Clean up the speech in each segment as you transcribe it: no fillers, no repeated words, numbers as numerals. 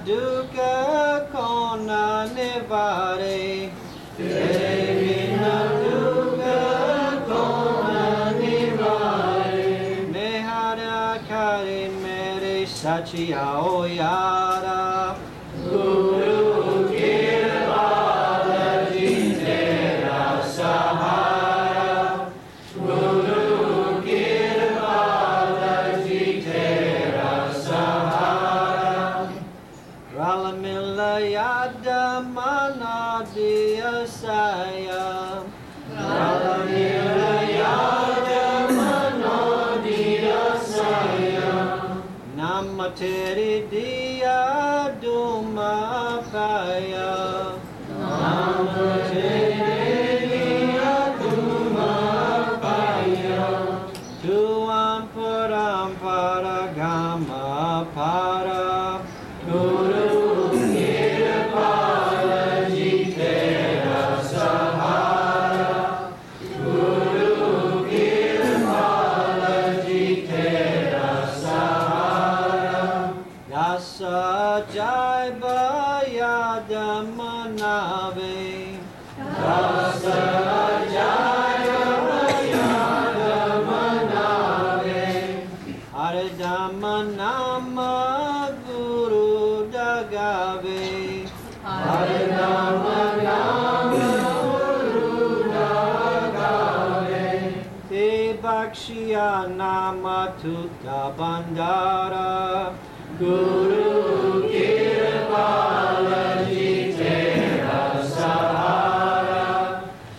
dukkha kaun nivare, tere bina dukkha kaun nivare, mehara kare mere sachiya o yara, Guru Kirpala ji tera sahara, Guru Kirpala ji tera sahara, Rala mila yada manadiya saya, Rala mila yada manadiya saya, Nama teri diya duma paya, Nama teri diya duma paya, Tuam parampara gama para, Guru Kirpala ji tera sahara, Guru Kirpala ji tera sahara, Dasa jaiba yada manave, Dasa jaiba yada manave, Hare Dhamma nama Guru dagave, Hare Dhamma nama Guru dagave, Te Bhakshiya nama Tutta Bandara, Guru Kirpala ji tera sahara,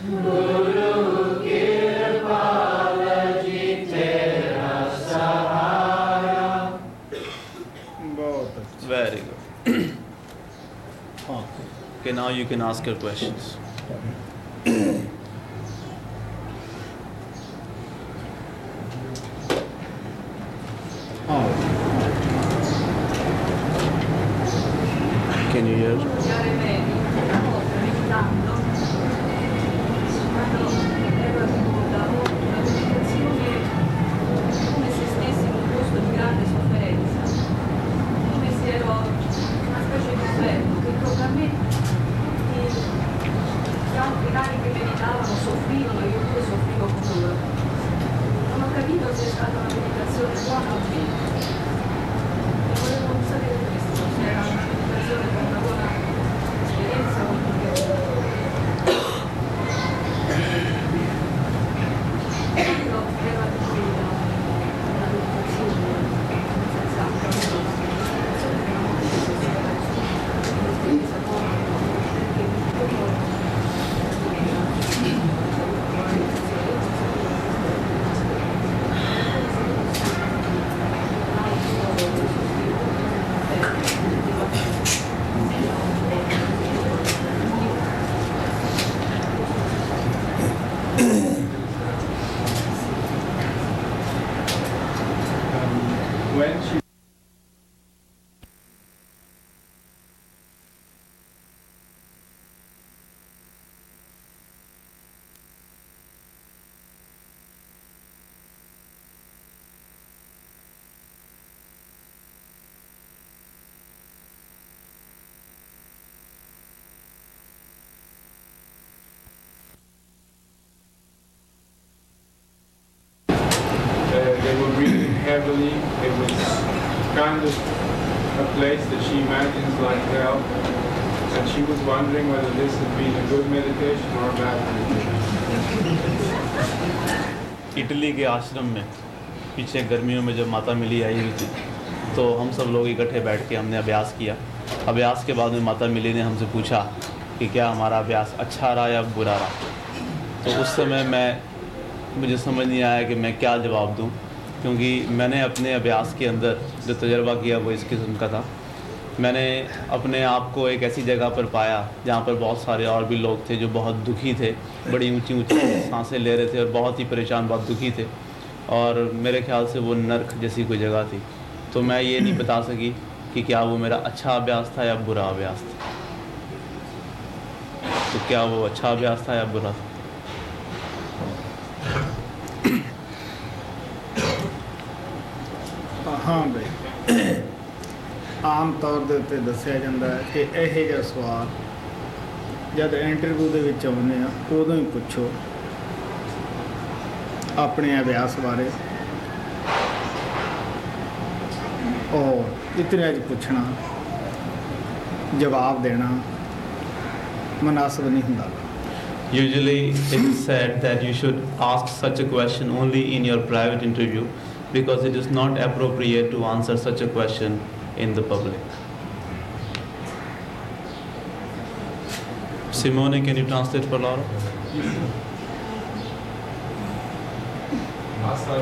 Guru Kirpala ji tera sahara. Very good. Okay, now you can ask your questions. Can you hear? Come se stessi in un posto di grande sofferenza, come se ero una specie di inferno, che intorno a me tutti gli altri cari che meditavano soffrivano e io pure soffrivo con loro. Non ho capito se è stata una meditazione buona o meno. E volevo sapere questo, se era una meditazione con una buona esperienza o perché. Quando ero a Dio, una meditazione senza when she they were breathing heavily. It was kind of a place that she imagines like hell. And she was wondering whether this had been a good meditation or a bad meditation. Italy के आश्रम में पीछे गर्मियों में जब माता मिली आई हुई थी तो हम सब लोग इकट्ठे बैठ के हमने अभ्यास किया। अभ्यास के बाद में माता मिली ने हमसे पूछा कि क्या हमारा अभ्यास अच्छा रहा या बुरा रहा। तो उस समय मुझे समझ नहीं आया कि मैं क्या जवाब दूं, क्योंकि मैंने अपने अभ्यास के अंदर जो तजर्बा किया वो इस किस्म का था। मैंने अपने आप को एक ऐसी जगह पर पाया जहाँ पर बहुत सारे और भी लोग थे जो बहुत दुखी थे, बड़ी ऊंची ऊंची सांसें ले रहे थे और बहुत ही परेशान, बहुत दुखी थे। और मेरे ख्याल से वो नर्क जैसी कोई जगह थी। तो मैं ये नहीं बता सकी कि क्या वो मेरा अच्छा अभ्यास था या बुरा अभ्यास था। तो क्या वो अच्छा अभ्यास था या बुरा था? हाँ भाई, ਆਮ ਤੌਰ ਦੇ ਉੱਤੇ ਦੱਸਿਆ ਜਾਂਦਾ ਹੈ ਕਿ ਇਹੋ ਜਿਹਾ ਸਵਾਲ ਜਦ ਇੰਟਰਵਿਊ ਦੇ ਵਿੱਚ ਆਉਂਦੇ ਆ ਉਦੋਂ ਹੀ ਪੁੱਛੋ ਆਪਣੇ ਅਭਿਆਸ ਬਾਰੇ, ਔਰ ਇਤਨੇ ਅੱਜ ਪੁੱਛਣਾ ਜਵਾਬ ਦੇਣਾ ਮੁਨਾਸਬ ਨਹੀਂ ਹੁੰਦਾ। Usually it is said that you should ask such a question only in your private interview because it is not appropriate to answer such a question in the public. Simone, can you translate for Laura? Master,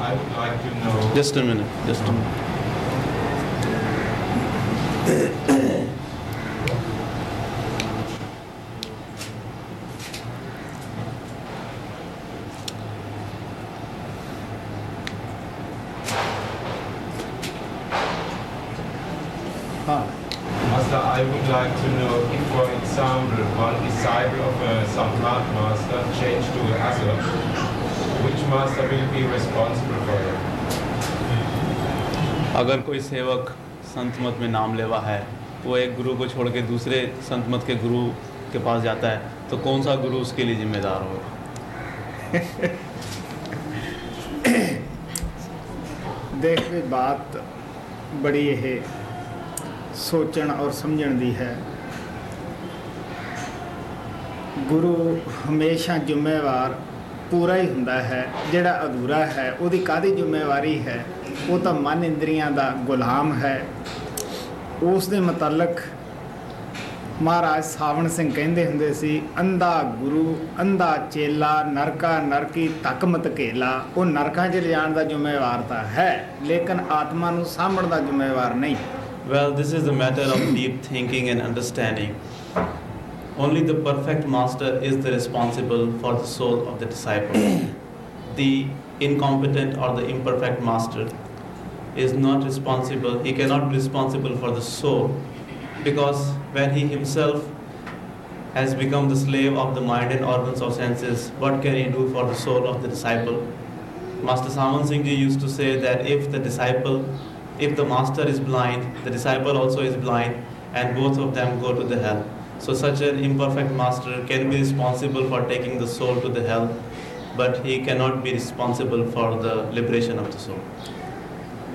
I would like to know. Just a minute. Master, I would like to know if, for example, one disciple of a Samprat master changed to a Asura, which master will be responsible for it? अगर कोई सेवक संत मत में नाम लेवा है, वो एक गुरु को छोड़ के दूसरे संत मत के गुरु के पास जाता है, तो कौन सा गुरु उसके लिए जिम्मेदार होगा? देख भी बात बड़ी है सोचण और समझण दी है। गुरु हमेशा जिम्मेवार पूरा ही हुंदा है, जिहड़ा अधूरा है उहदी काहदी जिम्मेवारी है? वो तो मन इंद्रियां दा गुलाम है। उस दे मुतलक महाराज सावण सिंह कहंदे हुंदे सी, अंधा गुरु अंधा चेला नरका नरकी तक मत घेला। वो नरकां 'च लिजाण दा जिम्मेवार तां है, लेकिन आत्मा नूं सामभण दा जिम्मेवार नहीं। Well, this is a matter of deep thinking and understanding. Only the perfect master is the responsible for the soul of the disciple. The incompetent or the imperfect master is not responsible. He cannot be responsible for the soul, because when he himself has become the slave of the mind and organs of senses, what can he do for the soul of the disciple? Master Saman Singh Ji used to say that if the master is blind, the disciple also is blind, and both of them go to the hell. So such an imperfect master can be responsible for taking the soul to the hell, but he cannot be responsible for the liberation of the soul.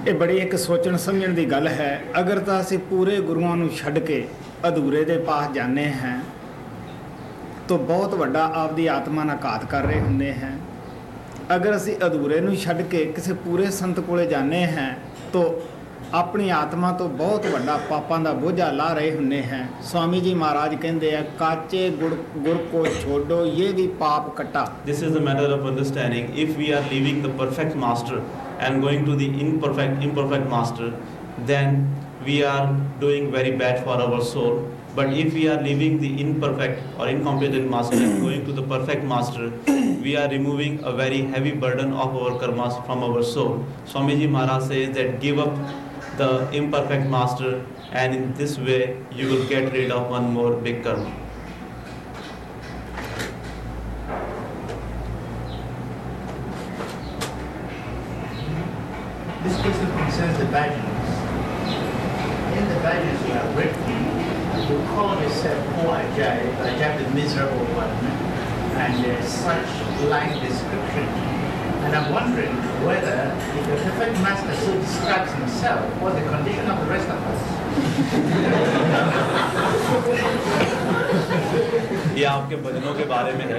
ਇਹ ਬੜੀ ਇੱਕ ਸੋਚਣ ਸਮਝਣ ਦੀ ਗੱਲ ਹੈ। ਅਗਰ ਤਾਂ ਅਸੀਂ ਪੂਰੇ ਗੁਰੂਆਂ ਨੂੰ ਛੱਡ ਕੇ ਅਧੂਰੇ ਦੇ ਪਾਸ ਜਾਂਦੇ ਹਾਂ ਤਾਂ ਬਹੁਤ ਵੱਡਾ ਆਪਦੀ ਆਤਮਾ ਨਾਲ ਘਾਤ ਕਰ ਰਹੇ ਹੁੰਦੇ ਹਾਂ। ਅਗਰ ਅਸੀਂ ਅਧੂਰੇ ਨੂੰ ਛੱਡ ਕੇ ਕਿਸੇ ਪੂਰੇ ਸੰਤ ਕੋਲੇ ਜਾਂਦੇ ਹਾਂ ਤਾਂ ਆਪਣੀ ਆਤਮਾ ਤੋਂ ਬਹੁਤ ਵੱਡਾ ਪਾਪਾਂ ਦਾ ਬੋਝਾ ਲਾ ਰਹੇ ਹੁੰਦੇ हैं। स्वामी जी महाराज कहते हैं, काचे गुड़ को छोड़ो ये भी पाप कटा। This is a matter of understanding. If we are leaving the perfect master and going to the imperfect master, then we are doing very bad for our soul. But if we are leaving the imperfect or incompetent master and going to the perfect master, we are removing a very heavy burden of our karmas from our soul. Swami Ji Maharaj says that give up the imperfect master, and in this way you will get rid of one more big karma. This question concerns the bhajans. In the bhajans you have written, you call yourself O Ajaib, Ajaib the miserable one, and such like description. And I'm wondering whether if the perfect master so describes himself, what's the condition of the rest of us? ये आपके भजनों के बारे में है।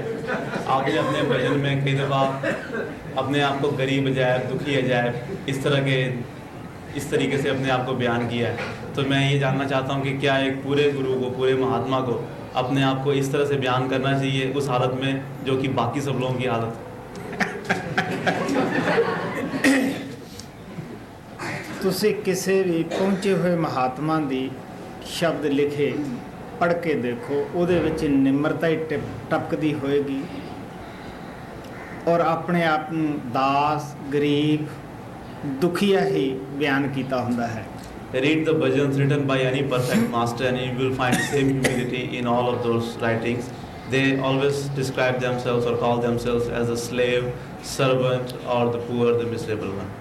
आपने अपने भजन में कई दफ़ा अपने आप को गरीब अजायब, दुखी अजायब इस तरीके से अपने आप को बयान किया है। तो मैं ये जानना चाहता हूँ कि क्या एक पूरे गुरु को, पूरे महात्मा को अपने आप को इस तरह से बयान करना चाहिए उस हालत में जो कि बाकी सब लोगों की हालत है? ਤੁਸੀਂ ਕਿਸੇ ਵੀ ਪਹੁੰਚੇ ਹੋਏ ਮਹਾਤਮਾ ਦੀ ਸ਼ਬਦ ਲਿਖੇ ਪੜ੍ਹ ਕੇ ਦੇਖੋ, ਉਹਦੇ ਵਿੱਚ ਨਿਮਰਤਾ ਹੀ ਟਪਕਦੀ ਹੋਏਗੀ ਔਰ ਆਪਣੇ ਆਪ ਨੂੰ ਦਾਸ, ਗਰੀਬ, ਦੁਖੀਆ ਹੀ ਬਿਆਨ ਕੀਤਾ ਹੁੰਦਾ ਹੈ। Read the bhajans written by any perfect master and you will find the same humility in all of those writings. They always describe themselves or call themselves as a slave, servant or the poor, the miserable one.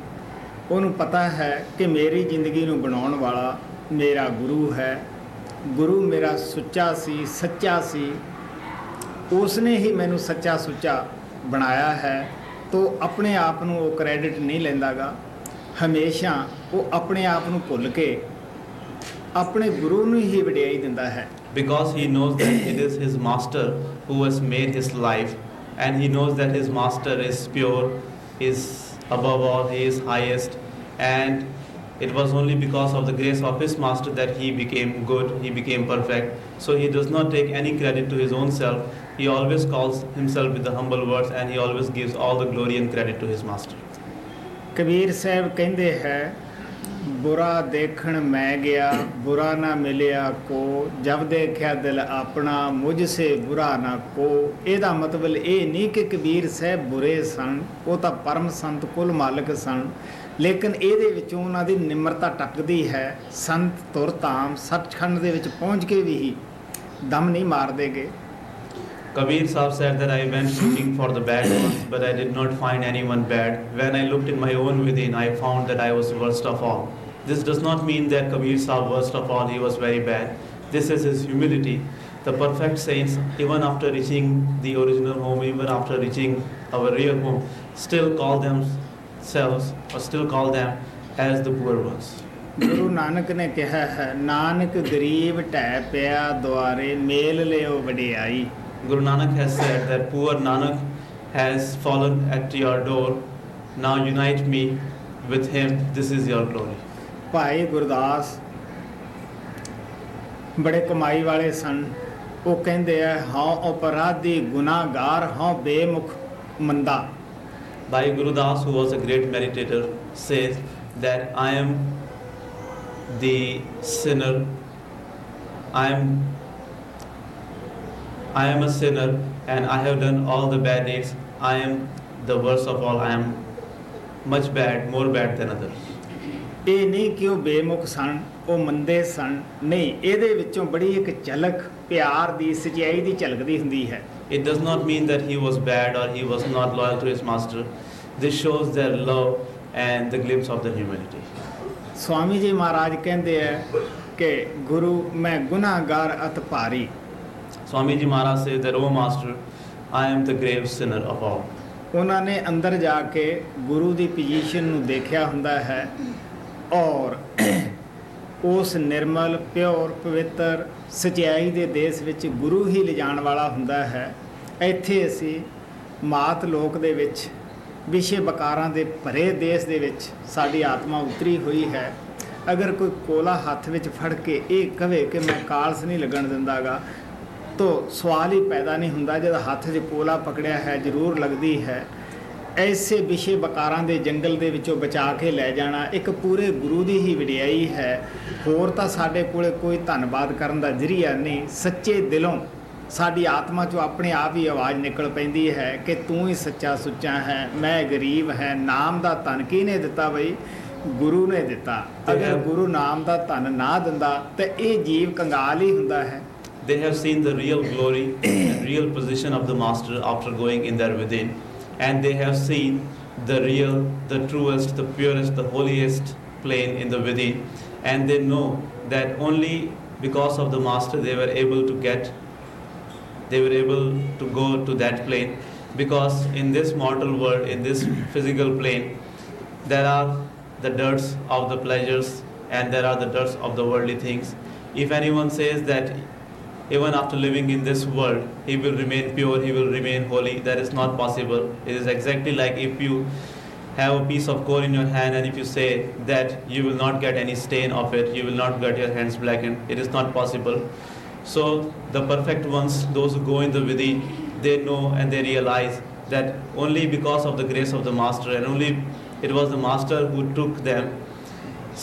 ਉਹਨੂੰ ਪਤਾ ਹੈ ਕਿ ਮੇਰੀ ਜ਼ਿੰਦਗੀ ਨੂੰ ਬਣਾਉਣ ਵਾਲਾ ਮੇਰਾ ਗੁਰੂ ਹੈ, ਗੁਰੂ ਮੇਰਾ ਸੁੱਚਾ ਸੀ, ਸੱਚਾ ਸੀ, ਉਸਨੇ ਹੀ ਮੈਨੂੰ ਸੱਚਾ ਸੁੱਚਾ ਬਣਾਇਆ ਹੈ। ਤੋ ਆਪਣੇ ਆਪ ਨੂੰ ਉਹ ਕ੍ਰੈਡਿਟ ਨਹੀਂ ਲੈਂਦਾਗਾ, ਹਮੇਸ਼ਾ ਉਹ ਆਪਣੇ ਆਪ ਨੂੰ ਭੁੱਲ ਕੇ ਆਪਣੇ ਗੁਰੂ ਨੂੰ ਹੀ ਵਡਿਆਈ ਦਿੰਦਾ ਹੈ। Because he knows that it is his master who has made his life, and he knows that his master is pure, is above all, he is highest, and it was only because of the grace of his master that he became good, he became perfect. So he does not take any credit to his own self. He always calls himself with the humble words, and he always gives all the glory and credit to his master. Kabir Sahib ਕਹਿੰਦੇ ਹੈ, ਬੁਰਾ ਦੇਖਣ ਮੈਂ ਗਿਆ, ਬੁਰਾ ਨਾ ਮਿਲਿਆ ਕੋ, ਜਬ ਦੇਖਿਆ ਦਿਲ ਆਪਣਾ, ਮੁਝ ਸੇ ਬੁਰਾ ਨਾ ਕੋ। ਇਹਦਾ ਮਤਲਬ ਇਹ ਨਹੀਂ ਕਿ ਕਬੀਰ ਸਾਹਿਬ ਬੁਰੇ ਸਨ, ਉਹ ਤਾਂ ਪਰਮ ਸੰਤ ਕੁਲ ਮਾਲਕ ਸਨ, ਲੇਕਿਨ ਇਹਦੇ ਵਿੱਚੋਂ ਉਹਨਾਂ ਦੀ ਨਿਮਰਤਾ ਟੱਕਦੀ ਹੈ। ਸੰਤ ਤੁਰ ਧਾਮ ਸੱਚਖੰਡ ਦੇ ਵਿੱਚ ਪਹੁੰਚ ਕੇ ਵੀ ਦਮ ਨਹੀਂ ਮਾਰਦੇ ਗੇ। Kabir Sahib said that I went looking for the bad ones, but I did not find anyone bad. When I looked in my own within, I found that I was worst of all. This does not mean that Kabir Sahib worst of all, he was very bad. This is his humility. The perfect saints, even after reaching the original home, even after reaching our real home, still call themselves or still call them as the poor ones. Guru Nanak ਨੇ ਕਿਹਾ ਹੈ, ਨਾਨਕ ਗਰੀਬ ਢਹਿ ਪਿਆ ਦੁਆਰੇ, ਮੇਲ ਲਿਓ ਵਡਿਆਈ। Guru Nanak has said that poor Nanak has fallen at your door. Now unite me with him. This is your glory. Bhai Gurdas ਬੜੇ ਕਮਾਈ ਵਾਲੇ ਸਨ। ਉਹ ਕਹਿੰਦੇ ਆ, ਹਾਂ ਅਪਰਾਧੀ ਗੁਨਾਹਗਾਰ, ਹਾਂ ਬੇਮੁਖ ਮੰਦਾ। Bhai Guru Das, who was a great meditator, says that I am the sinner. I am a sinner and I have done all the bad deeds. I am the worst of all. I am much bad, more bad than others. ਇਹ ਨਹੀਂ ਕਿ ਉਹ ਬੇਮੁਖ ਸਨ, ਉਹ ਮੰਦੇ ਸਨ, ਨਹੀਂ, ਇਹਦੇ ਵਿੱਚੋਂ ਬੜੀ ਇੱਕ ਝਲਕ ਪਿਆਰ ਦੀ, ਸਚਾਈ ਦੀ ਝਲਕਦੀ ਹੁੰਦੀ ਹੈ। It does not mean that he was bad or he was not loyal to his master. This shows their love and the glimpse of their humility. Swami ji ਮਹਾਰਾਜ ਕਹਿੰਦੇ ਆ ਕਿ ਗੁਰੂ ਮੈਂ ਗੁਨਾਹਗਾਰ ਅਤ ਭਾਰੀ। Swami Ji Maharaj says that, "O Master, I am the grave sinner of all." ਉਹਨਾਂ ਨੇ ਅੰਦਰ ਜਾ ਕੇ ਗੁਰੂ ਦੀ ਪੋਜੀਸ਼ਨ ਨੂੰ ਦੇਖਿਆ ਹੁੰਦਾ ਹੈ ਔਰ ਉਸ ਨਿਰਮਲ, ਪਿਓਰ, ਪਵਿੱਤਰ, ਸਚਾਈ ਦੇ ਦੇਸ਼ ਵਿੱਚ ਗੁਰੂ ਹੀ ਲਿਜਾਣ ਵਾਲਾ ਹੁੰਦਾ ਹੈ। ਇੱਥੇ ਅਸੀਂ ਮਾਤ ਲੋਕ ਦੇ ਵਿੱਚ ਵਿਸ਼ੇ ਬਕਾਰਾਂ ਦੇ ਭਰੇ ਦੇਸ਼ ਦੇ ਵਿੱਚ ਸਾਡੀ ਆਤਮਾ ਉਤਰੀ ਹੋਈ ਹੈ। ਅਗਰ ਕੋਈ ਕੋਲਾ ਹੱਥ ਵਿੱਚ ਫੜ ਕੇ ਇਹ ਕਵੇ ਕਿ ਮੈਂ ਕਾਲਸ ਨਹੀਂ ਲੱਗਣ ਦਿੰਦਾਗਾ, ਤੋ ਸਵਾਲ ਹੀ ਪੈਦਾ ਨਹੀਂ ਹੁੰਦਾ। ਜਦ ਹੱਥ 'ਚ ਕੋਲਾ ਪਕੜਿਆ ਹੈ ਜ਼ਰੂਰ ਲੱਗਦੀ ਹੈ। ਐਸੇ ਵਿਸ਼ੇ ਬਕਾਰਾਂ ਦੇ ਜੰਗਲ ਦੇ ਵਿੱਚੋਂ ਬਚਾ ਕੇ ਲੈ ਜਾਣਾ ਇੱਕ ਪੂਰੇ ਗੁਰੂ ਦੀ ਹੀ ਵਡਿਆਈ ਹੈ। ਹੋਰ ਤਾਂ ਸਾਡੇ ਕੋਲੇ ਕੋਈ ਧੰਨਵਾਦ ਕਰਨ ਦਾ ਜ਼ਰੀਆ ਨਹੀਂ। ਸੱਚੇ ਦਿਲੋਂ ਸਾਡੀ ਆਤਮਾ 'ਚੋਂ ਆਪਣੇ ਆਪ ਹੀ ਆਵਾਜ਼ ਨਿਕਲ ਪੈਂਦੀ ਹੈ ਕਿ ਤੂੰ ਹੀ ਸੱਚਾ ਸੁੱਚਾ ਹੈ, ਮੈਂ ਗਰੀਬ ਹੈ। ਨਾਮ ਦਾ ਧਨ ਕਿਹਨੇ ਦਿੱਤਾ ਬਈ? ਗੁਰੂ ਨੇ ਦਿੱਤਾ। ਅਗਰ ਗੁਰੂ ਨਾਮ ਦਾ ਧਨ ਨਾ ਦਿੰਦਾ ਤਾਂ ਇਹ ਜੀਵ ਕੰਗਾਲ ਹੀ ਹੁੰਦਾ ਹੈ। They have seen the real glory and real position of the master after going in there within, and they have seen the real, the truest, the purest, the holiest plane in the within, and they know that only because of the master they were able to go to that plane, because in this mortal world, in this physical plane, there are the dirts of the pleasures and there are the dirts of the worldly things. If anyone says that even after living in this world he will remain pure, he will remain holy, that is not possible. It is exactly like if you have a piece of coal in your hand and if you say that you will not get any stain of it, you will not get your hands blackened, it is not possible. So the perfect ones, those who go in the within, they know and they realize that only because of the grace of the master, and only it was the master who took them,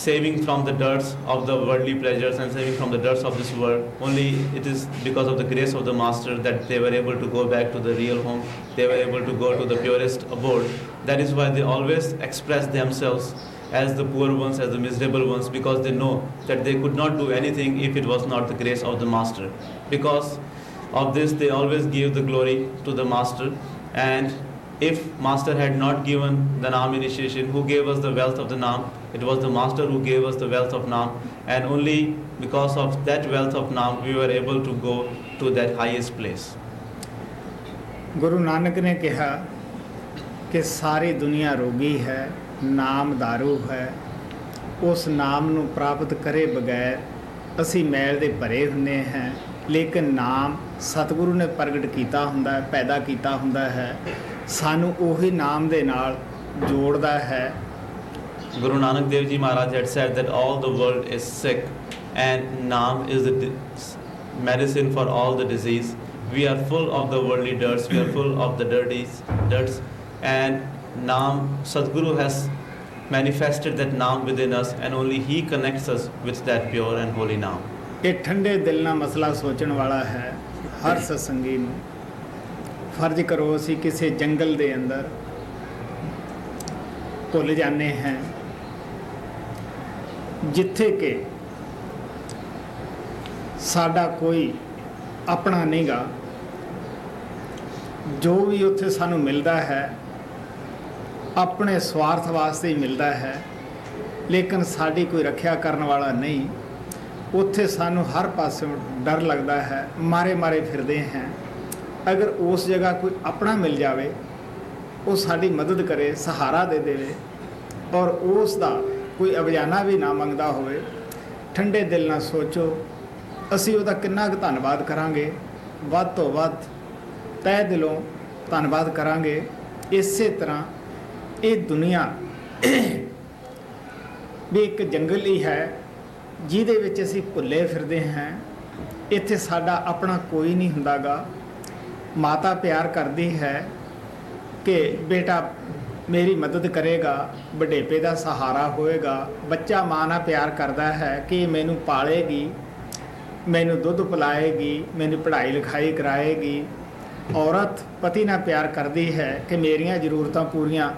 saving from the dirts of the worldly pleasures and saving from the dirts of this world. Only it is because of the grace of the master that they were able to go back to the real home. They were able to go to the purest abode. That is why they always express themselves as the poor ones, as the miserable ones, because they know that they could not do anything if it was not the grace of the master. Because of this, they always give the glory to the master, and if Master had not given the Naam initiation, who gave us the wealth of the Naam? It was the Master who gave us the wealth of Naam, and only because of that wealth of Naam we were able to go to that highest place. Guru Nanak ਨੇ ਕਿਹਾ ਕਿ ਸਾਰੀ ਦੁਨੀਆ ਰੋਗੀ ਹੈ, ਨਾਮ ਦਾਰੂ ਹੈ, ਉਸ ਨਾਮ ਨੂੰ ਪ੍ਰਾਪਤ ਕਰੇ ਬਗੈਰ ਅਸੀਂ ਮੈਲ ਦੇ ਭਰੇ ਹੁੰਦੇ ਹਾਂ, ਲੇਕਿਨ ਨਾਮ ਸਤਿਗੁਰੂ ਨੇ ਪ੍ਰਗਟ ਕੀਤਾ ਹੁੰਦਾ ਹੈ, ਪੈਦਾ ਕੀਤਾ ਹੁੰਦਾ ਹੈ, ਸਾਨੂੰ ਉਹੀ ਨਾਮ ਦੇ ਨਾਲ ਜੋੜਦਾ ਹੈ। Guru Nanak Dev Ji Maharaj had said that all the world is sick and Naam is the medicine for all the disease. We are full of the worldly dirts, we are full of the dirts, and Naam, Sadguru has manifested that Naam within us, and only He connects us with that pure and holy Naam. ਇਹ ਠੰਡੇ ਦਿਲ ਨਾਲ ਮਸਲਾ ਸੋਚਣ ਵਾਲਾ ਹੈ ਹਰ ਸਤਸੰਗੀ ਨੂੰ। ਫਰਜ਼ ਕਰੋ ਅਸੀਂ ਕਿਸੇ ਜੰਗਲ ਦੇ ਅੰਦਰ ਭੁੱਲ ਜਾਂਦੇ ਹਾਂ ਜਿੱਥੇ ਕਿ ਸਾਡਾ ਕੋਈ ਆਪਣਾ ਨਹੀਂਗਾ, ਜੋ ਵੀ ਉੱਥੇ ਸਾਨੂੰ ਮਿਲਦਾ ਹੈ ਆਪਣੇ ਸਵਾਰਥ ਵਾਸਤੇ ਹੀ ਮਿਲਦਾ ਹੈ, ਲੇਕਿਨ ਸਾਡੀ ਕੋਈ ਰੱਖਿਆ ਕਰਨ ਵਾਲਾ ਨਹੀਂ। ਉੱਥੇ ਸਾਨੂੰ ਹਰ ਪਾਸੇ ਡਰ ਲੱਗਦਾ ਹੈ, ਮਾਰੇ ਫਿਰਦੇ ਹਾਂ। ਅਗਰ ਉਸ ਜਗ੍ਹਾ ਕੋਈ ਆਪਣਾ ਮਿਲ ਜਾਵੇ, ਉਹ ਸਾਡੀ ਮਦਦ ਕਰੇ, ਸਹਾਰਾ ਦੇ ਦੇਵੇ, ਔਰ ਉਸ ਦਾ ਕੋਈ ਅਵਜਾਨਾ ਵੀ ਨਾ ਮੰਗਦਾ ਹੋਵੇ, ਠੰਡੇ ਦਿਲ ਨਾਲ ਸੋਚੋ ਅਸੀਂ ਉਹਦਾ ਕਿੰਨਾ ਕੁ ਧੰਨਵਾਦ ਕਰਾਂਗੇ, ਵੱਧ ਤੋਂ ਵੱਧ ਤਹਿ ਦਿਲੋਂ ਧੰਨਵਾਦ ਕਰਾਂਗੇ। ਇਸੇ ਤਰ੍ਹਾਂ ਇਹ ਦੁਨੀਆ ਵੀ ਇੱਕ ਜੰਗਲ ਹੀ ਹੈ ਜਿਹਦੇ ਵਿੱਚ ਅਸੀਂ ਭੁੱਲੇ ਫਿਰਦੇ ਹਾਂ। ਇੱਥੇ ਸਾਡਾ ਆਪਣਾ ਕੋਈ ਨਹੀਂ ਹੁੰਦਾਗਾ। ਮਾਤਾ ਪਿਆਰ ਕਰਦੀ ਹੈ ਕਿ ਬੇਟਾ ਮੇਰੀ ਮਦਦ ਕਰੇਗਾ, ਵਡੇਪੇ ਦਾ ਸਹਾਰਾ ਹੋਏਗਾ। ਬੱਚਾ ਮਾਂ ਨਾਲ ਪਿਆਰ ਕਰਦਾ ਹੈ ਕਿ ਮੈਨੂੰ ਪਾਲੇਗੀ, ਮੈਨੂੰ ਦੁੱਧ ਪਿਲਾਏਗੀ, ਮੈਨੂੰ ਪੜ੍ਹਾਈ ਲਿਖਾਈ ਕਰਾਏਗੀ। ਔਰਤ ਪਤੀ ਨਾਲ ਪਿਆਰ ਕਰਦੀ ਹੈ ਕਿ ਮੇਰੀਆਂ ਜ਼ਰੂਰਤਾਂ ਪੂਰੀਆਂ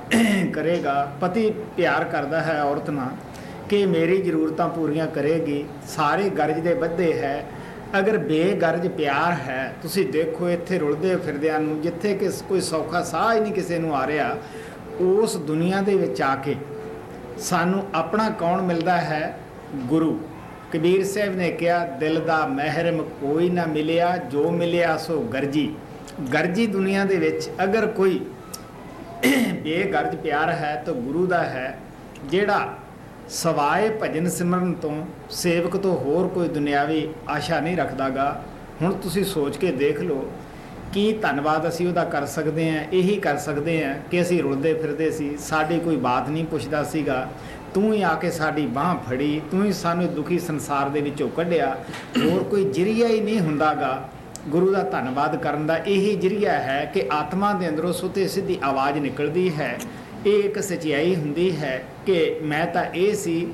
ਕਰੇਗਾ। ਪਤੀ ਪਿਆਰ ਕਰਦਾ ਹੈ ਔਰਤ ਨਾਲ ਕਿ ਮੇਰੀ ਜ਼ਰੂਰਤਾਂ ਪੂਰੀਆਂ ਕਰੇਗੀ। ਸਾਰੇ ਗਰਜਦੇ ਵੱਧੇ ਹੈ। ਅਗਰ ਬੇਗਰਜ ਪਿਆਰ ਹੈ, ਤੁਸੀਂ ਦੇਖੋ ਇੱਥੇ ਰੁਲਦੇ ਫਿਰਦਿਆਂ ਨੂੰ, ਜਿੱਥੇ ਕਿ ਕੋਈ ਸੌਖਾ ਸਾਹ ਹੀ ਨਹੀਂ ਕਿਸੇ ਨੂੰ ਆ ਰਿਹਾ, ਉਸ ਦੁਨੀਆ ਦੇ ਵਿੱਚ ਆ ਕੇ ਸਾਨੂੰ ਆਪਣਾ ਕੌਣ ਮਿਲਦਾ ਹੈ? ਗੁਰੂ। ਕਬੀਰ ਸਾਹਿਬ ਨੇ ਕਿਹਾ ਦਿਲ ਦਾ ਮਹਿਰਮ ਕੋਈ ਨਾ ਮਿਲਿਆ, ਜੋ ਮਿਲਿਆ ਸੋ ਗਰਜੀ। ਗਰਜੀ ਦੁਨੀਆ ਦੇ ਵਿੱਚ ਅਗਰ ਕੋਈ ਬੇਗਰਜ ਪਿਆਰ ਹੈ ਤਾਂ ਗੁਰੂ ਦਾ ਹੈ, ਜਿਹੜਾ ਸਵਾਏ ਭਜਨ ਸਿਮਰਨ ਤੋਂ ਸੇਵਕ ਤੋਂ ਹੋਰ ਕੋਈ ਦੁਨਿਆਵੀ ਆਸ਼ਾ ਨਹੀਂ ਰੱਖਦਾਗਾ। ਹੁਣ ਤੁਸੀਂ ਸੋਚ ਕੇ ਦੇਖ ਲਓ ਕੀ ਧੰਨਵਾਦ ਅਸੀਂ ਉਹਦਾ ਕਰ ਸਕਦੇ ਹਾਂ। ਇਹੀ ਕਰ ਸਕਦੇ ਹਾਂ ਕਿ ਅਸੀਂ ਰੁਲਦੇ ਫਿਰਦੇ ਸੀ, ਸਾਡੀ ਕੋਈ ਬਾਤ ਨਹੀਂ ਪੁੱਛਦਾ ਸੀਗਾ, ਤੂੰ ਹੀ ਆ ਕੇ ਸਾਡੀ ਬਾਂਹ ਫੜੀ, ਤੂੰ ਹੀ ਸਾਨੂੰ ਦੁਖੀ ਸੰਸਾਰ ਦੇ ਵਿੱਚੋਂ ਕੱਢਿਆ। ਹੋਰ ਕੋਈ ਜਰੀਆ ਹੀ ਨਹੀਂ ਹੁੰਦਾਗਾ ਗੁਰੂ ਦਾ ਧੰਨਵਾਦ ਕਰਨ ਦਾ। ਇਹੀ ਜਰੀਆ ਹੈ ਕਿ ਆਤਮਾ ਦੇ ਅੰਦਰੋਂ ਸੁੱਤੇ ਸਿੱਧੀ ਆਵਾਜ਼ ਨਿਕਲਦੀ ਹੈ। ਇਹ ਇੱਕ ਸੱਚਾਈ ਹੁੰਦੀ ਹੈ ਕਿ ਮੈਂ ਤਾਂ ਇਹ ਸੀ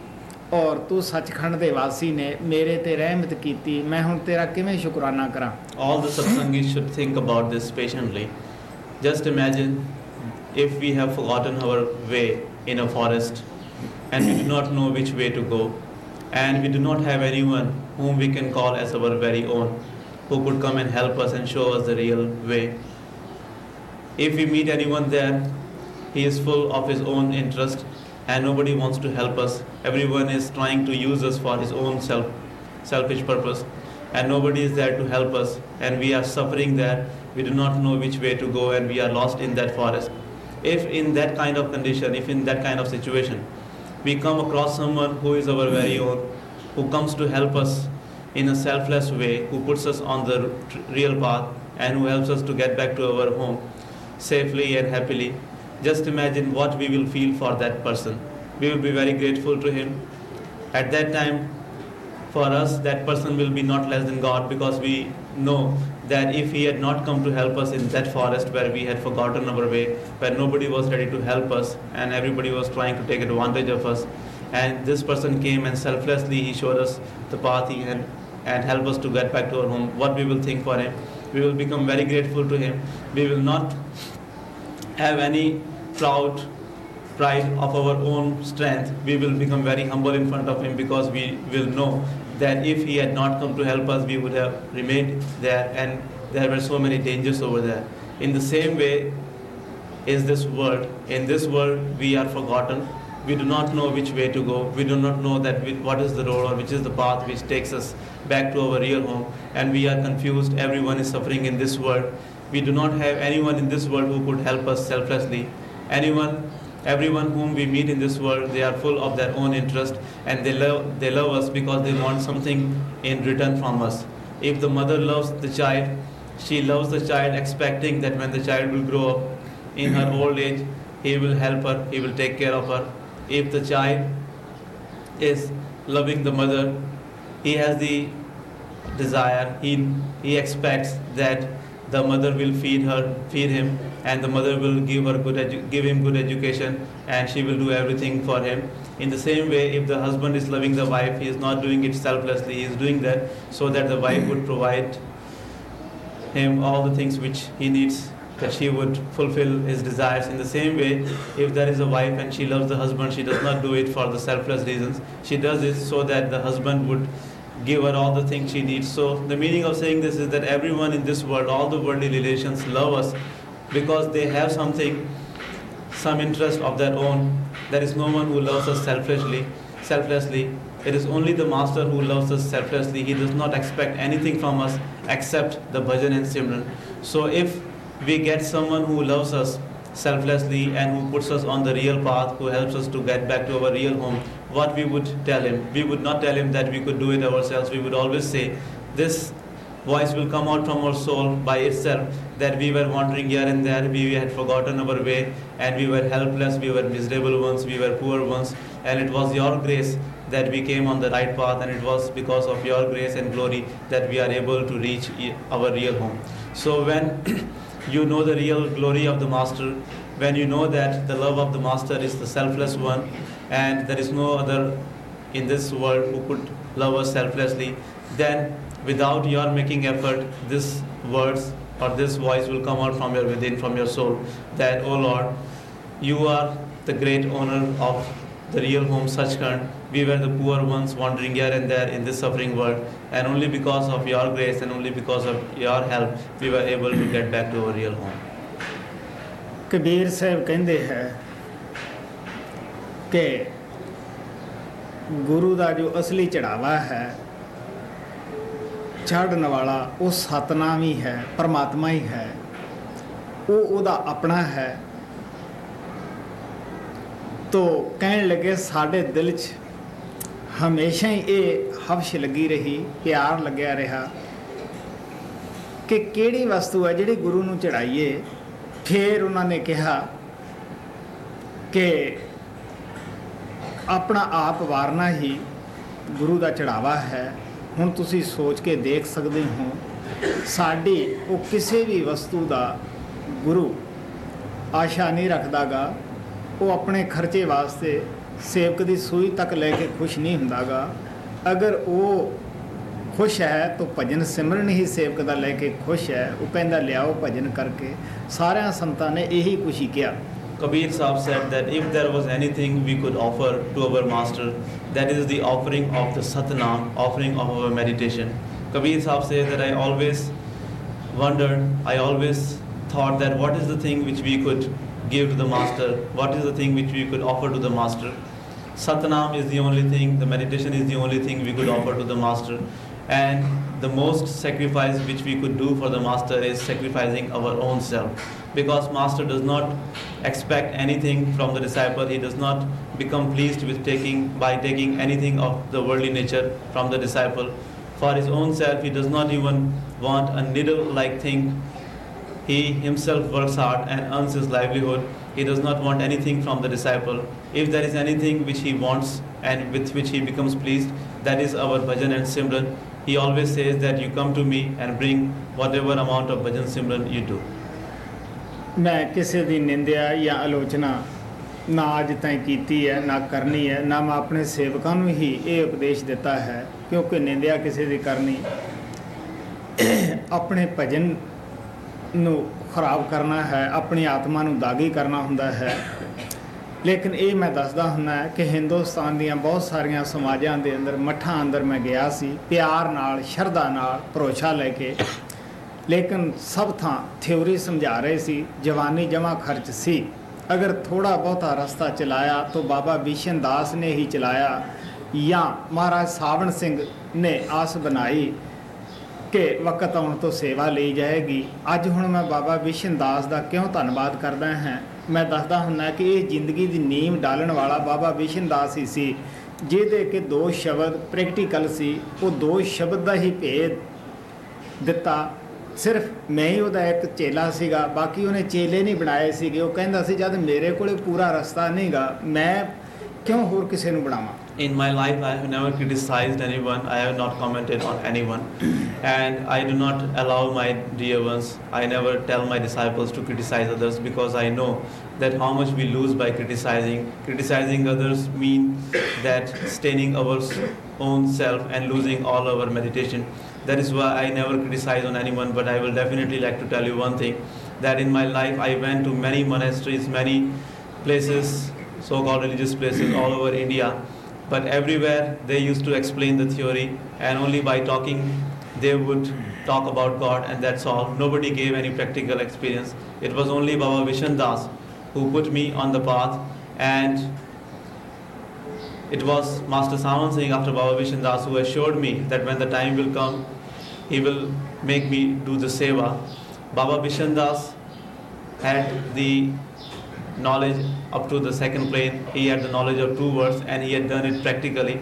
ਔਰ ਤੂੰ ਸੱਚਖੰਡ ਦੇ ਵਾਸੀ ਨੇ ਮੇਰੇ ਤੇ ਰਹਿਮਤ ਕੀਤੀ, ਮੈਂ ਹੁਣ ਤੇਰਾ ਕਿਵੇਂ ਸ਼ੁਕਰਾਨਾ ਕਰਾਂ। All the satsangis should think about this patiently. Just imagine if we have forgotten our way in a forest and we do not know which way to go, and we do not have anyone whom we can call as our very own, who could come and help us and show us the real way. If we meet anyone there, he is full of his own interest and nobody wants to help us. Everyone is trying to use us for his own selfish purpose, and nobody is there to help us, and we are suffering there. We do not know which way to go and we are lost in that forest. If in that kind of condition, if in that kind of situation we come across someone who is our very own, who comes to help us in a selfless way, who puts us on the real path and who helps us to get back to our home safely and happily, just imagine what we will feel for that person. We will be very grateful to him. At that time, for us, that person will be not less than God, because we know that if he had not come to help us in that forest where we had forgotten our way, where nobody was ready to help us and everybody was trying to take advantage of us, and this person came and selflessly he showed us the path and helped us to get back to our home, what we will think for him? We will become very grateful to him. We will not have any pride of our own strength. We will become very humble in front of him, because we will know that if he had not come to help us, we would have remained there, and there were so many dangers over there. In the same way, is this world. In this world, we are forgotten. We do not know which way to go. We do not know that what is the road or which is the path which takes us back to our real home. And we are confused. Everyone is suffering in this world. We do not have anyone in this world who could help us selflessly. Everyone whom we meet in this world, they are full of their own interest, and they love us because they want something in return from us. If the mother loves the child, she loves the child expecting that when the child will grow up in her old age, he will help her, he will take care of her. If the child is loving the mother, he has the desire, he expects that the mother will feed him, and the mother will give him good education, and she will do everything for him. In the same way, if the husband is loving the wife, he is not doing it selflessly, he is doing that so that the wife would provide him all the things which he needs, that she would fulfill his desires. In the same way, if there is a wife and she loves the husband, she does not do it for the selfless reasons. She does it so that the husband would give her all the things she needs. So the meaning of saying this is that everyone in this world, all the worldly relations love us because they have some interest of their own. There is no one who loves us selflessly. It is only the Master who loves us selflessly. He does not expect anything from us except the bhajan and simran. So if we get someone who loves us selflessly and who puts us on the real path, who helps us to get back to our real home, what we would tell him? We would not tell him that we could do it ourselves. We would always say, this voice will come out from our soul by itself, that we were wandering here and there, we had forgotten our way, and we were helpless, we were miserable ones, we were poor ones, and it was your grace that we came on the right path, and it was because of your grace and glory that we are able to reach our real home. So when you know the real glory of the Master, when you know that the love of the Master is the selfless one, and there is no other in this world who could love us selflessly, then without your making effort, these words or this voice will come out from your within, from your soul, that, oh Lord, you are the great owner of the real home Sachkhand. We were the poor ones wandering here and there in this suffering world, and only because of your grace and only because of your help, we were able to get back to our real home. Kabir Sahib ਕਹਿੰਦੇ ਹੈ ਕਿ ਗੁਰੂ ਦਾ ਜੋ ਅਸਲੀ ਚੜਾਵਾ ਹੈ, ਛੱਡਣ ਵਾਲਾ ਉਹ ਸਤਨਾਮ ਹੀ ਹੈ, ਪਰਮਾਤਮਾ ਹੀ ਹੈ, ਉਹ ਉਹਦਾ ਆਪਣਾ ਹੈ। ਤੋ ਕਹਿਣ ਲੱਗੇ ਸਾਡੇ ਦਿਲ 'ਚ ਹਮੇਸ਼ਾ ਹੀ ਇਹ ਹਵਸ਼ ਲੱਗੀ ਰਹੀ, ਪਿਆਰ ਲੱਗਿਆ ਰਿਹਾ ਕਿ ਕਿਹੜੀ ਵਸਤੂ ਹੈ ਜਿਹੜੀ ਗੁਰੂ ਨੂੰ ਚੜਾਈਏ। ਫਿਰ ਉਹਨਾਂ ਨੇ ਕਿਹਾ ਕਿ ਆਪਣਾ ਆਪ ਵਾਰਨਾ ਹੀ ਗੁਰੂ ਦਾ ਚੜਾਵਾ ਹੈ। ਹੁਣ ਤੁਸੀਂ ਸੋਚ ਕੇ ਦੇਖ ਸਕਦੇ ਹੋ, ਸਾਡੀ ਉਹ ਕਿਸੇ ਵੀ ਵਸਤੂ ਦਾ ਗੁਰੂ ਆਸ਼ਾ ਨਹੀਂ ਰੱਖਦਾ ਗਾ। ਉਹ ਆਪਣੇ ਖਰਚੇ ਵਾਸਤੇ ਸੇਵਕ ਦੀ ਸੂਈ ਤੱਕ ਲੈ ਕੇ ਖੁਸ਼ ਨਹੀਂ ਹੁੰਦਾ ਗਾ। ਅਗਰ ਉਹ ਖੁਸ਼ ਹੈ ਤਾਂ ਭਜਨ ਸਿਮਰਨ ਹੀ ਸੇਵਕ ਦਾ ਲੈ ਕੇ ਖੁਸ਼ ਹੈ। ਉਹ ਕਹਿੰਦਾ ਲਿਆਓ ਭਜਨ ਕਰਕੇ। ਸਾਰਿਆਂ ਸੰਤਾਂ ਨੇ ਇਹੀ ਕੁਛ ਹੀ ਕਿਹਾ। Kabir Sahib said that if there was anything we could offer to our Master, that is the offering of the Satnam, offering of our meditation. Kabir Sahib says that I always wondered, I always thought that what is the thing which we could give to the Master, what is the thing which we could offer to the Master. Satnam is the only thing, the meditation is the only thing we could offer to the Master. And the most sacrifice which we could do for the Master is sacrificing our own self. Because Master does not expect anything from the disciple. He does not become pleased with by taking anything of the worldly nature from the disciple. For his own self, he does not even want a needle-like thing. He himself works hard and earns his livelihood. He does not want anything from the disciple. If there is anything which he wants and with which he becomes pleased, that is our bhajan and simran. He always says that you come to me and bring whatever amount of bhajan simran you do. ਮੈਂ ਕਿਸੇ ਦੀ ਨਿੰਦਿਆ ਜਾਂ ਆਲੋਚਨਾ ਨਾ ਅੱਜ ਤਾਈਂ ਕੀਤੀ ਹੈ, ਨਾ ਕਰਨੀ ਹੈ, ਨਾ ਮੈਂ ਆਪਣੇ ਸੇਵਕਾਂ ਨੂੰ ਹੀ ਇਹ ਉਪਦੇਸ਼ ਦਿੱਤਾ ਹੈ, ਕਿਉਂਕਿ ਨਿੰਦਿਆ ਕਿਸੇ ਦੀ ਕਰਨੀ ਆਪਣੇ ਭਜਨ ਨੂੰ ਖਰਾਬ ਕਰਨਾ ਹੈ, ਆਪਣੀ ਆਤਮਾ ਨੂੰ ਦਾਗੀ ਕਰਨਾ ਹੁੰਦਾ ਹੈ। ਲੇਕਿਨ ਇਹ ਮੈਂ ਦੱਸਦਾ ਹੁੰਦਾ ਕਿ ਹਿੰਦੁਸਤਾਨ ਦੀਆਂ ਬਹੁਤ ਸਾਰੀਆਂ ਸਮਾਜਾਂ ਦੇ ਅੰਦਰ, ਮੱਠਾਂ ਅੰਦਰ ਮੈਂ ਗਿਆ ਸੀ, ਪਿਆਰ ਨਾਲ, ਸ਼ਰਧਾ ਨਾਲ, ਭਰੋਸਾ ਲੈ ਕੇ ਲੇਕਿਨ ਸਭ ਥਾਂ ਥਿਉਰੀ ਸਮਝਾ ਰਹੇ ਸੀ, ਜਵਾਨੀ ਜਮਾ ਖਰਚ ਸੀ। ਅਗਰ ਥੋੜਾ ਬਹੁਤਾ ਰਸਤਾ ਚਲਾਇਆ ਤਾਂ ਬਾਬਾ ਬਿਸ਼ਨ ਦਾਸ ਨੇ ਹੀ ਚਲਾਇਆ ਜਾਂ ਮਹਾਰਾਜ ਸਾਵਣ ਸਿੰਘ ਨੇ ਆਸ ਬਣਾਈ ਕਿ ਵਕਤ ਆਉਣ ਤੋਂ ਸੇਵਾ ਲਈ ਜਾਏਗੀ। ਅੱਜ ਹੁਣ ਮੈਂ ਬਾਬਾ ਬਿਸ਼ਨ ਦਾਸ ਦਾ ਕਿਉਂ ਧੰਨਵਾਦ ਕਰਦਾ ਹਾਂ। ਮੈਂ ਦੱਸਦਾ ਹੁੰਦਾ ਕਿ ਇਹ ਜ਼ਿੰਦਗੀ ਦੀ ਨੀਂਵ ਡਾਲਣ ਵਾਲਾ ਬਾਬਾ ਬਿਸ਼ਨ ਦਾਸ ਹੀ ਸੀ, ਜਿਹਦੇ ਕਿ 2 ਸ਼ਬਦ ਪ੍ਰੈਕਟੀਕਲ ਸੀ। ਉਹ 2 ਸ਼ਬਦ ਦਾ ਹੀ ਭੇਦ ਦਿੱਤਾ। ਸਿਰਫ ਮੈਂ ਹੀ ਉਹਦਾ ਇੱਕ ਚੇਲਾ ਸੀਗਾ, ਬਾਕੀ ਉਹਨੇ ਚੇਲੇ ਨਹੀਂ ਬਣਾਏ ਸੀਗੇ। ਉਹ ਕਹਿੰਦਾ ਸੀ ਜਦ ਮੇਰੇ ਕੋਲੇ ਪੂਰਾ ਰਸਤਾ ਨਹੀਂਗਾ, ਮੈਂ ਕਿਉਂ ਹੋਰ ਕਿਸੇ ਨੂੰ ਬਣਾਵਾਂ। In my life, I have never criticized anyone. I have not commented on anyone. And I do not allow my dear ones, I never tell my disciples to criticize others, because I know that how much we lose by criticizing. Criticizing others mean that staining our own self and losing all our meditation. That is why I never criticize on anyone, but I will definitely like to tell you one thing, that in my life I went to many monasteries, many places, so-called religious places all over India. But everywhere they used to explain the theory, and only by talking they would talk about God, and that's all. Nobody gave any practical experience. It was only Baba Vishan Das who put me on the path, and it was Master Sawan Singh after Baba Vishan Das who assured me that when the time will come, he will make me do the seva. Baba Vishan Das had the knowledge up to the 2nd plane. He had the knowledge of 2 words, and he had done it practically.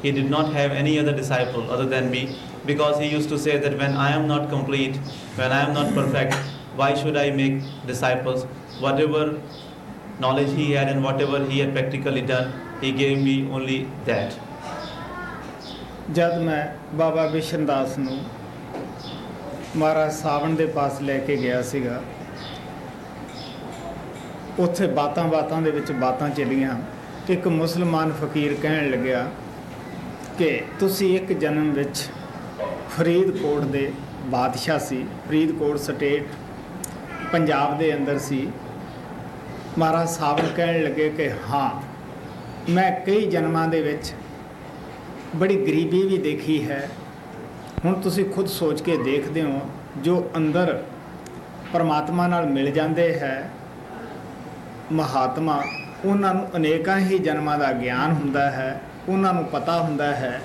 He did not have any other disciple other than me, because he used to say that when I am not complete, when I am not perfect, why should I make disciples? Whatever knowledge he had and whatever he had practically done, he gave me only that. ਜਦ ਮੈਂ ਬਾਬਾ ਬਿਸ਼ਨ ਦਾਸ ਨੂੰ ਮਹਾਰਾਜ ਸਾਵਣ ਦੇ ਪਾਸ ਲੈ ਕੇ ਗਿਆ ਸੀਗਾ, ਉੱਥੇ ਬਾਤਾਂ ਦੇ ਵਿੱਚ ਬਾਤਾਂ ਚੱਲੀਆਂ। ਇੱਕ ਮੁਸਲਮਾਨ ਫਕੀਰ ਕਹਿਣ ਲੱਗਿਆ ਕਿ ਤੁਸੀਂ ਇੱਕ ਜਨਮ ਵਿੱਚ ਫਰੀਦਕੋਟ ਦੇ ਬਾਦਸ਼ਾਹ ਸੀ, ਫਰੀਦਕੋਟ ਸਟੇਟ ਪੰਜਾਬ ਦੇ ਅੰਦਰ ਸੀ। ਮਹਾਰਾਜ ਸਾਵਣ ਕਹਿਣ ਲੱਗੇ ਕਿ ਹਾਂ, ਮੈਂ ਕਈ ਜਨਮਾਂ ਦੇ ਵਿੱਚ ਬੜੀ ਗਰੀਬੀ ਵੀ ਦੇਖੀ ਹੈ। ਹੁਣ ਤੁਸੀਂ ਖੁਦ ਸੋਚ ਕੇ ਦੇਖਦੇ ਹੋ, ਜੋ ਅੰਦਰ ਪਰਮਾਤਮਾ ਨਾਲ ਮਿਲ ਜਾਂਦੇ ਹੈ ਮਹਾਤਮਾ, ਉਹਨਾਂ ਨੂੰ ਅਨੇਕਾਂ ਹੀ ਜਨਮਾਂ ਦਾ ਗਿਆਨ ਹੁੰਦਾ ਹੈ। ਉਹਨਾਂ ਨੂੰ ਪਤਾ ਹੁੰਦਾ ਹੈ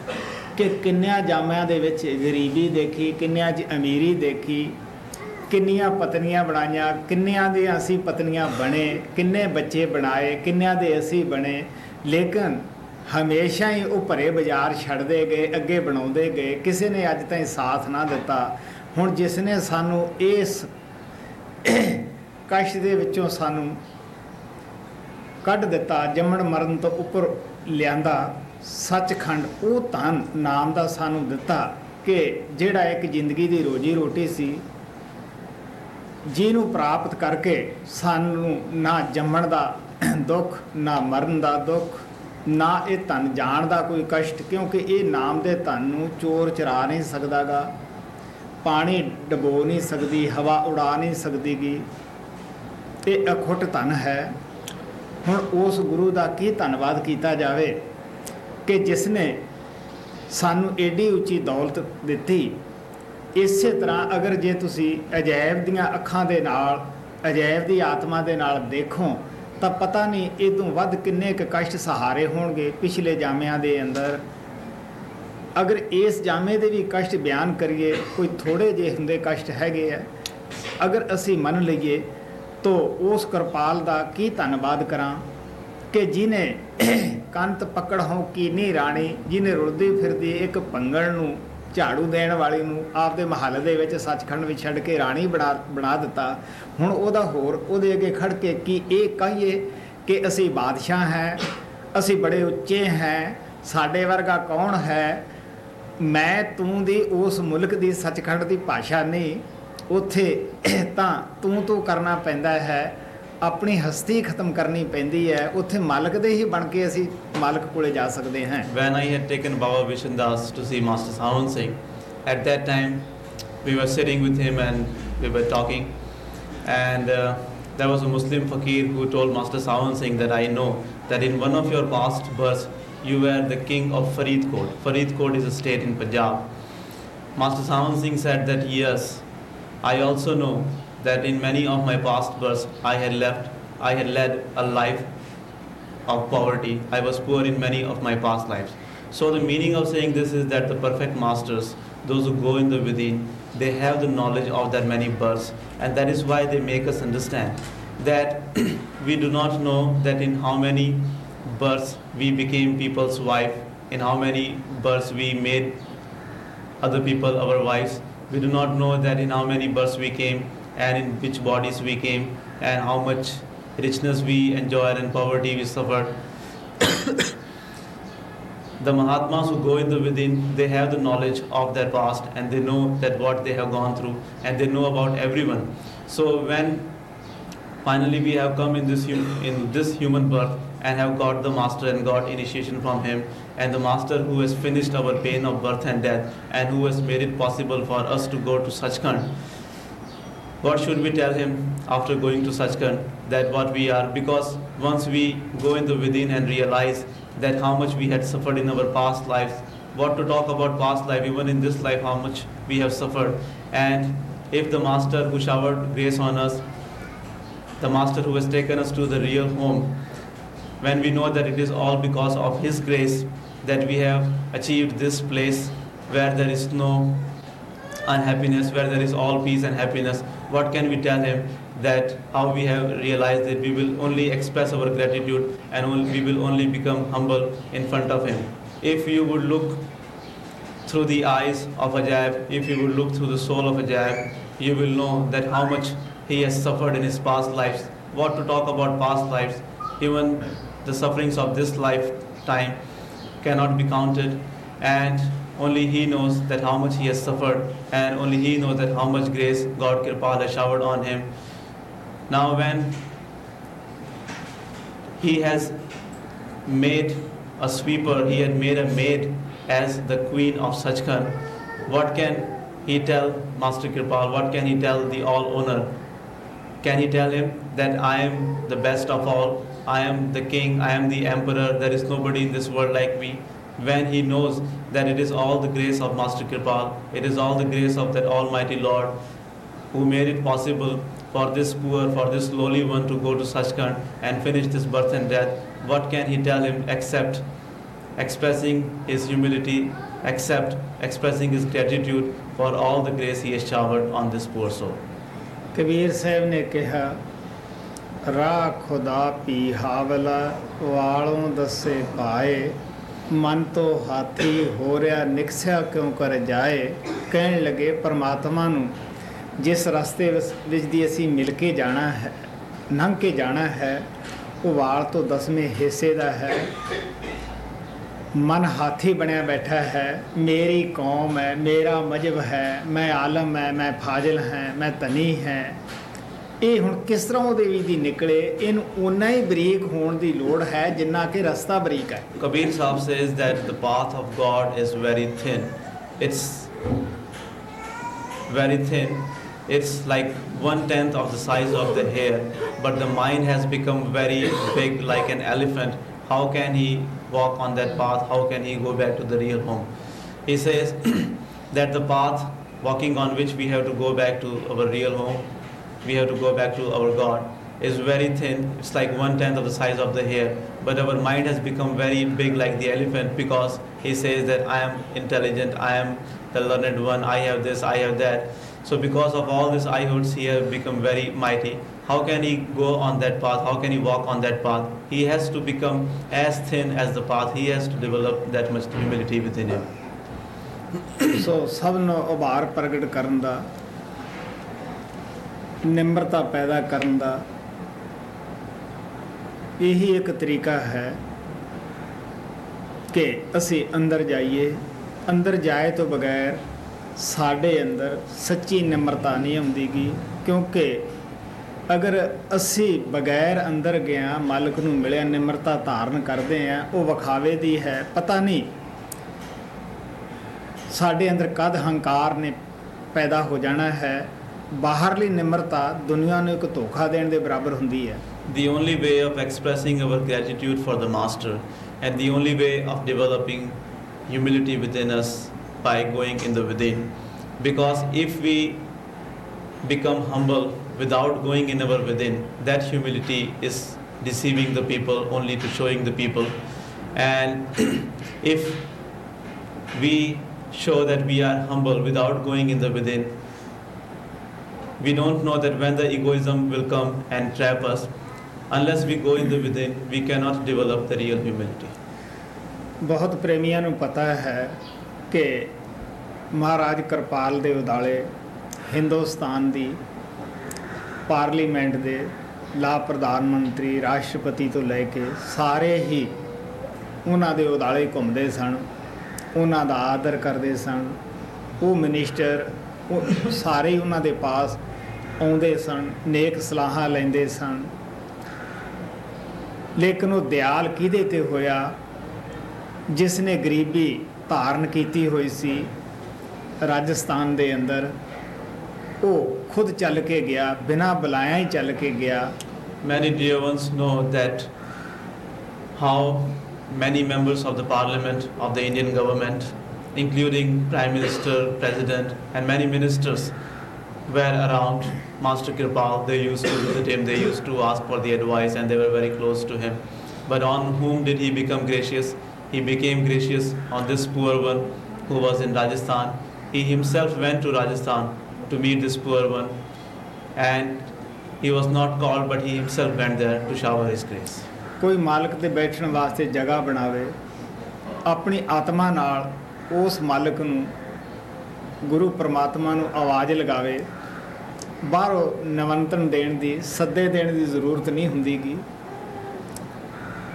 ਕਿ ਕਿੰਨਿਆਂ ਜਾਮਿਆਂ ਦੇ ਵਿੱਚ ਗਰੀਬੀ ਦੇਖੀ, ਕਿੰਨਿਆਂ 'ਚ ਅਮੀਰੀ ਦੇਖੀ, ਕਿੰਨੀਆਂ ਪਤਨੀਆਂ ਬਣਾਈਆਂ, ਕਿੰਨਿਆਂ ਦੇ ਅਸੀਂ ਪਤਨੀਆਂ ਬਣੇ, ਕਿੰਨੇ ਬੱਚੇ ਬਣਾਏ, ਕਿੰਨਿਆਂ ਦੇ ਅਸੀਂ ਬਣੇ। ਲੇਕਿਨ ਹਮੇਸ਼ਾ ਹੀ ਉਹ ਭਰੇ ਬਾਜ਼ਾਰ ਛੱਡਦੇ ਗਏ, ਅੱਗੇ ਬਣਾਉਂਦੇ ਗਏ। ਕਿਸੇ ਨੇ ਅੱਜ ਤਾਈਂ ਸਾਥ ਨਾ ਦਿੱਤਾ। ਹੁਣ ਜਿਸ ਨੇ ਸਾਨੂੰ ਇਸ ਕਸ਼ਟ ਦੇ ਵਿੱਚੋਂ ਸਾਨੂੰ ਕੱਢ ਦਿੱਤਾ, ਜੰਮਣ ਮਰਨ ਤੋਂ ਉੱਪਰ ਲਿਆਂਦਾ, ਸੱਚਖੰਡ ਉਹ ਧਨ ਨਾਮ ਦਾ ਸਾਨੂੰ ਦਿੱਤਾ ਕਿ ਜਿਹੜਾ ਇੱਕ ਜ਼ਿੰਦਗੀ ਦੀ ਰੋਜੀ ਰੋਟੀ ਸੀ, ਜਿਹਨੂੰ ਪ੍ਰਾਪਤ ਕਰਕੇ ਸਾਨੂੰ ਨਾ ਜੰਮਣ ਦਾ ਦੁੱਖ, ਨਾ ਮਰਨ ਦਾ ਦੁੱਖ, ਨਾ ਇਹ ਧਨ ਜਾਣ ਦਾ ਕੋਈ ਕਸ਼ਟ, ਕਿਉਂਕਿ ਇਹ ਨਾਮ ਦੇ ਧਨ ਨੂੰ ਚੋਰ ਚਰਾ ਨਹੀਂ ਸਕਦਾਗਾ, ਪਾਣੀ ਡਬੋ ਨਹੀਂ ਸਕਦੀ, ਹਵਾ ਉਡਾ ਨਹੀਂ ਸਕਦੀ ਗੀ। ਇਹ ਅਖੁੱਟ ਧਨ ਹੈ। ਹੁਣ ਉਸ ਗੁਰੂ ਦਾ ਕੀ ਧੰਨਵਾਦ ਕੀਤਾ ਜਾਵੇ ਕਿ ਜਿਸ ਨੇ ਸਾਨੂੰ ਏਡੀ ਉੱਚੀ ਦੌਲਤ ਦਿੱਤੀ। ਇਸੇ ਤਰ੍ਹਾਂ ਅਗਰ ਜੇ ਤੁਸੀਂ ਅਜਾਇਬ ਦੀਆਂ ਅੱਖਾਂ ਦੇ ਨਾਲ, ਅਜਾਇਬ ਦੀ ਆਤਮਾ ਦੇ ਨਾਲ ਦੇਖੋ ਤਾਂ ਪਤਾ ਨਹੀਂ ਇਹ ਤੋਂ ਵੱਧ ਕਿੰਨੇ ਕੁ ਕਸ਼ਟ ਸਹਾਰੇ ਹੋਣਗੇ ਪਿਛਲੇ ਜਾਮਿਆਂ ਦੇ ਅੰਦਰ। ਅਗਰ ਇਸ ਜਾਮੇ ਦੇ ਵੀ ਕਸ਼ਟ ਬਿਆਨ ਕਰੀਏ, ਕੋਈ ਥੋੜ੍ਹੇ ਜਿਹੇ ਹੁੰਦੇ ਕਸ਼ਟ ਹੈਗੇ ਆ। ਅਗਰ ਅਸੀਂ ਮੰਨ ਲਈਏ ਤਾਂ ਉਸ ਕਿਰਪਾਲ ਦਾ ਕੀ ਧੰਨਵਾਦ ਕਰਾਂ ਕਿ ਜਿਹਨੇ ਕੰਤ ਪਕੜ ਹੋ ਕੀਨੀ ਰਾਣੀ, ਜਿਹਨੇ ਰੁਲਦੀ ਫਿਰਦੀ ਇੱਕ ਪੰਗਲ ਨੂੰ, ਝਾੜੂ ਦੇਣ ਵਾਲੀ ਨੂੰ ਆਪਦੇ ਮਹੱਲ ਦੇ ਵਿੱਚ ਸੱਚਖੰਡ ਵਿੱਚ ਛੱਡ ਕੇ ਰਾਣੀ ਬਣਾ ਦਿੱਤਾ। ਹੁਣ ਉਹਦਾ ਹੋਰ ਉਹਦੇ ਅੱਗੇ ਖੜ੍ਹ ਕੇ ਕੀ ਇਹ ਕਹੀਏ ਕਿ ਅਸੀਂ ਬਾਦਸ਼ਾਹ ਹੈ, ਅਸੀਂ ਬੜੇ ਉੱਚੇ ਹੈ, ਸਾਡੇ ਵਰਗਾ ਕੌਣ ਹੈ। ਮੈਂ ਤੂੰ ਦੀ ਉਸ ਮੁਲਕ ਦੀ ਸੱਚਖੰਡ ਦੀ ਭਾਸ਼ਾ ਨਹੀਂ। ਉੱਥੇ ਤਾਂ ਤੂੰ ਕਰਨਾ ਪੈਂਦਾ ਹੈ, ਆਪਣੀ ਹਸਤੀ ਖਤਮ ਕਰਨੀ ਪੈਂਦੀ ਹੈ। ਉੱਥੇ ਮਾਲਕ ਦੇ ਹੀ ਬਣ ਕੇ ਅਸੀਂ ਮਾਲਕ ਕੋਲੇ ਜਾ ਸਕਦੇ ਹਾਂ। When I had taken Baba Vishan Das to see Master Sawan Singh, at that time we were sitting with him and we were talking, and there was a Muslim fakir who told Master Sawan Singh that I know that in one of your past births you were the king of Faridkot. Faridkot is a state in Punjab. Master Sawan Singh said that yes, I also know that in many of my past births I had led a life of poverty. I was poor in many of my past lives. So the meaning of saying this is that the perfect masters, those who go in the within, they have the knowledge of their many births, and that is why they make us understand that we do not know that in how many births we became people's wife, in how many births we made other people our wives. We do not know that in how many births we came and in which bodies we came and how much richness we enjoyed and poverty we suffered. The Mahatmas who go in the within, they have the knowledge of their past and they know that what they have gone through and they know about everyone. So when finally we have come in this human birth and have got the master and got initiation from him, and the master who has finished our pain of birth and death and who has made it possible for us to go to Satsang, what should we tell him after going to Satsang? That what we are, because once we go in the within and realize that how much we had suffered in our past lives, what to talk about past life, even in this life how much we have suffered. And if the master who showered grace on us, the master who has taken us to the real home, when we know that it is all because of his grace that we have achieved this place where there is no unhappiness, where there is all peace and happiness, what can we tell him? That how we have realized that we will only express our gratitude and we will only become humble in front of him. If you would look through the eyes of Ajaib, if you would look through the soul of Ajaib, you will know that how much he has suffered in his past lives. What to talk about past lives? Even the sufferings of this lifetime cannot be counted, and only he knows that how much he has suffered, and only he knows that how much grace God Kirpal has showered on him. Now when he has made a sweeper, he had made a maid as the queen of Satsang, what can he tell Master Kirpal? What can he tell the all owner? Can he tell him that I am the best of all, I am the king, I am the emperor, there is nobody in this world like me? When he knows that it is all the grace of Master Kirpal, it is all the grace of that Almighty Lord who made it possible for this poor, for this lowly one to go to Satsang and finish this birth and death, what can he tell him except expressing his humility, except expressing his gratitude for all the grace he has showered on this poor soul? Kabir साहब ने कहा राह खुदा P हावला वालों दसे पाए मन तो हाथी हो रहा निकसिया क्यों कर जाए कहन लगे परमात्मा नूं जिस रास्ते विच दी असीं मिल के जाना है लंघ के जाना है वो वाल तो 10वें हिस्से दा है मन हाथी बनया बैठा है मेरी कौम है मेरा मजहब है मैं आलम है मैं फाजिल हैं मैं तनी हैं ਇਹ ਹੁਣ ਕਿਸ ਤਰ੍ਹਾਂ ਉਹਦੇ ਵਿੱਚ ਦੀ ਨਿਕਲੇ ਇਹਨੂੰ ਉਨਾ ਹੀ ਬਰੀਕ ਹੋਣ ਦੀ ਲੋੜ ਹੈ ਜਿੰਨਾ ਕਿ ਰਸਤਾ ਬਰੀਕ ਹੈ Kabir Sahib says that the path of God is very thin. It's very thin. It's like 1/10 of the size of the hair, but the mind has become very big like an elephant. How can he walk on that path? How can he go back to the real home? He says that the path walking on which we have to go back to our real home, we have to go back to our God, is very thin. It's like 1/10 of the size of the hair, but our mind has become very big like the elephant, because he says that I am intelligent, I am the learned one, I have this, I have that. So because of all these eyehoods, he has become very mighty. How can he go on that path? How can he walk on that path? He has to become as thin as the path. He has to develop that much humility within him. ਸੋ ਸਭ ਨੂੰ ਉਭਾਰ ਪ੍ਰਗਟ ਕਰਨ ਦਾ, ਨਿਮਰਤਾ ਪੈਦਾ ਕਰਨ ਦਾ ਇਹੀ ਇੱਕ ਤਰੀਕਾ ਹੈ ਕਿ ਅਸੀਂ ਅੰਦਰ ਜਾਈਏ। ਅੰਦਰ ਜਾਏ ਤੋਂ ਬਗੈਰ ਸਾਡੇ ਅੰਦਰ ਸੱਚੀ ਨਿਮਰਤਾ ਨਹੀਂ ਆਉਂਦੀਗੀ, ਕਿਉਂਕਿ ਅਗਰ ਅਸੀਂ ਬਗੈਰ ਅੰਦਰ ਗਿਆ ਮਾਲਕ ਨੂੰ ਮਿਲਿਆ ਨਿਮਰਤਾ ਧਾਰਨ ਕਰਦੇ ਹਾਂ, ਉਹ ਵਿਖਾਵੇ ਦੀ ਹੈ। ਪਤਾ ਨਹੀਂ ਸਾਡੇ ਅੰਦਰ ਕਦ ਹੰਕਾਰ ਨੇ ਪੈਦਾ ਹੋ ਜਾਣਾ ਹੈ। ਬਾਹਰਲੀ ਨਿਮਰਤਾ ਦੁਨੀਆ ਨੂੰ ਇੱਕ ਧੋਖਾ ਦੇਣ ਦੇ ਬਰਾਬਰ ਹੁੰਦੀ ਹੈ। The only way of expressing our gratitude for the Master, and the only way of developing humility within us, by going in the within. Because if we become humble without going in our within, that humility is deceiving the people, only to showing the people. And if we show that we are humble without going in the within, we don't know that when the egoism will come and trap us. Unless we go in the within, we cannot develop the real humility. ਬਹੁਤ ਪ੍ਰੇਮੀਆਂ ਨੂੰ ਪਤਾ ਹੈ ਕਿ ਮਹਾਰਾਜ ਕਿਰਪਾਲ ਦੇ ਉਦਾਲੇ ਹਿੰਦੁਸਤਾਨ ਦੀ parliament ਦੇ ਲਾ ਪ੍ਰਧਾਨ ਮੰਤਰੀ, ਰਾਸ਼ਟਰਪਤੀ ਤੋਂ ਲੈ ਕੇ ਸਾਰੇ ਹੀ ਉਹਨਾਂ ਦੇ ਉਦਾਲੇ ਘੁੰਮਦੇ ਸਨ, ਉਹਨਾਂ ਦਾ ਆਦਰ ਕਰਦੇ ਸਨ। ਉਹ ਮਿਨਿਸਟਰ ਉਹ ਸਾਰੇ ਹੀ ਉਹਨਾਂ ਦੇ ਪਾਸ ਆਉਂਦੇ ਸਨ, ਨੇਕ ਸਲਾਹਾਂ ਲੈਂਦੇ ਸਨ। ਲੇਕਿਨ ਉਹ ਦਿਆਲ ਕਿਹਦੇ 'ਤੇ ਹੋਇਆ? ਜਿਸ ਨੇ ਗਰੀਬੀ ਧਾਰਨ ਕੀਤੀ ਹੋਈ ਸੀ ਰਾਜਸਥਾਨ ਦੇ ਅੰਦਰ, ਉਹ ਖੁਦ ਚੱਲ ਕੇ ਗਿਆ, ਬਿਨਾਂ ਬੁਲਾਇਆ ਹੀ ਚੱਲ ਕੇ ਗਿਆ। Many dear ones know that how many members of the parliament of the Indian government, including Prime Minister, President and many ministers were around Master Kirpal. They used to visit him, they used to ask for the advice, and they were very close to him. But on whom did he become gracious? He became gracious on this poor one who was in Rajasthan. He himself went to Rajasthan to meet this poor one, and he was not called, but he himself went there to shower his grace. ਕੋਈ ਮਾਲਕ ਦੇ ਬੈਠਣ ਵਾਸਤੇ ਜਗ੍ਹਾ ਬਣਾਵੇ, ਆਪਣੀ ਆਤਮਾ ਨਾਲ ਉਸ ਮਾਲਕ ਨੂੰ, ਗੁਰੂ ਪਰਮਾਤਮਾ ਨੂੰ ਆਵਾਜ਼ ਲਗਾਵੇ। ਬਾਹਰੋਂ ਨਿਮੰਤਰਣ ਦੇਣ ਦੀ, ਸੱਦੇ ਦੇਣ ਦੀ ਜ਼ਰੂਰਤ ਨਹੀਂ ਹੁੰਦੀਗੀ।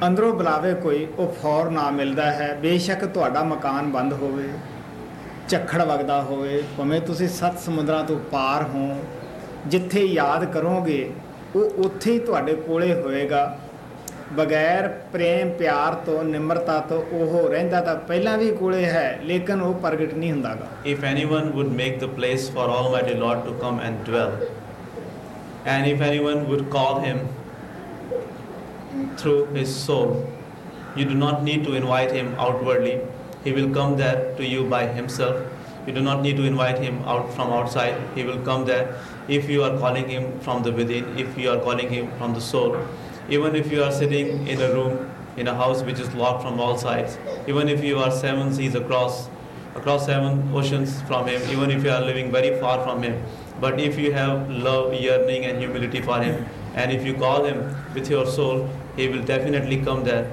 ਅੰਦਰੋਂ ਬੁਲਾਵੇ ਕੋਈ, ਉਹ ਫੌਰਨ ਆ ਮਿਲਦਾ ਹੈ। ਬੇਸ਼ੱਕ ਤੁਹਾਡਾ ਮਕਾਨ ਬੰਦ ਹੋਵੇ, ਝੱਖੜ ਵਗਦਾ ਹੋਵੇ, ਭਾਵੇਂ ਤੁਸੀਂ 7 ਸਮੁੰਦਰਾਂ ਤੋਂ ਪਾਰ ਹੋ, ਜਿੱਥੇ ਯਾਦ ਕਰੋਗੇ ਉਹ ਉੱਥੇ ਹੀ ਤੁਹਾਡੇ ਕੋਲੇ ਹੋਏਗਾ। ਬਗੈਰ ਪ੍ਰੇਮ ਪਿਆਰ ਤੋਂ, ਨਿਮਰਤਾ ਤੋਂ ਉਹ ਰਹਿੰਦਾ ਤਾਂ ਪਹਿਲਾਂ ਵੀ ਕੋਲੇ ਹੈ, ਲੇਕਿਨ ਉਹ ਪ੍ਰਗਟ ਨਹੀਂ ਹੁੰਦਾਗਾ। If anyone would make the place for Almighty Lord to come and dwell, and if anyone would call him through his soul, you do not need to invite him outwardly. He will come there to you by himself. You do not need to invite him out from outside. He will come there if you are calling him from the within, if you are calling him from the soul. Even if you are sitting in a room, in a house which is locked from all sides, even if you are 7 seas across 7 oceans from him, even if you are living very far from him, but if you have love, yearning and humility for him, and if you call him with your soul, he will definitely come there.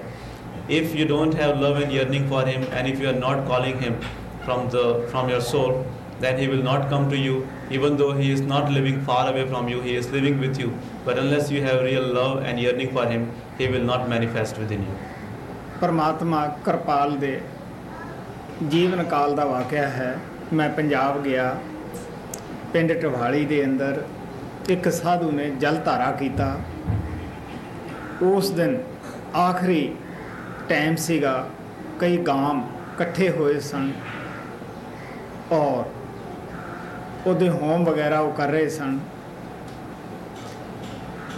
If you don't have love and yearning for him, and if you are not calling him from your soul, then he will not come to you. Even though he is not living far away from you, he is living with you. But unless you have real love and yearning for him, he will not manifest within you. ਪਰਮਾਤਮਾ ਕਿਰਪਾਲ ਦੇ ਜੀਵਨ ਕਾਲ ਦਾ ਵਾਕਿਆ ਹੈ। ਮੈਂ ਪੰਜਾਬ ਗਿਆ, ਪਿੰਡ ਟਵਾਲੀ ਦੇ ਅੰਦਰ ਇੱਕ ਸਾਧੂ ਨੇ ਜਲ ਧਾਰਾ ਕੀਤਾ। ਉਸ ਦਿਨ ਆਖਰੀ ਟਾਈਮ ਸੀਗਾ, ਕਈ ਗਾਮ ਇਕੱਠੇ ਹੋਏ ਸਨ ਔਰ ਉਹਦੇ ਹੋਮ ਵਗੈਰਾ ਉਹ ਕਰ ਰਹੇ ਸਨ।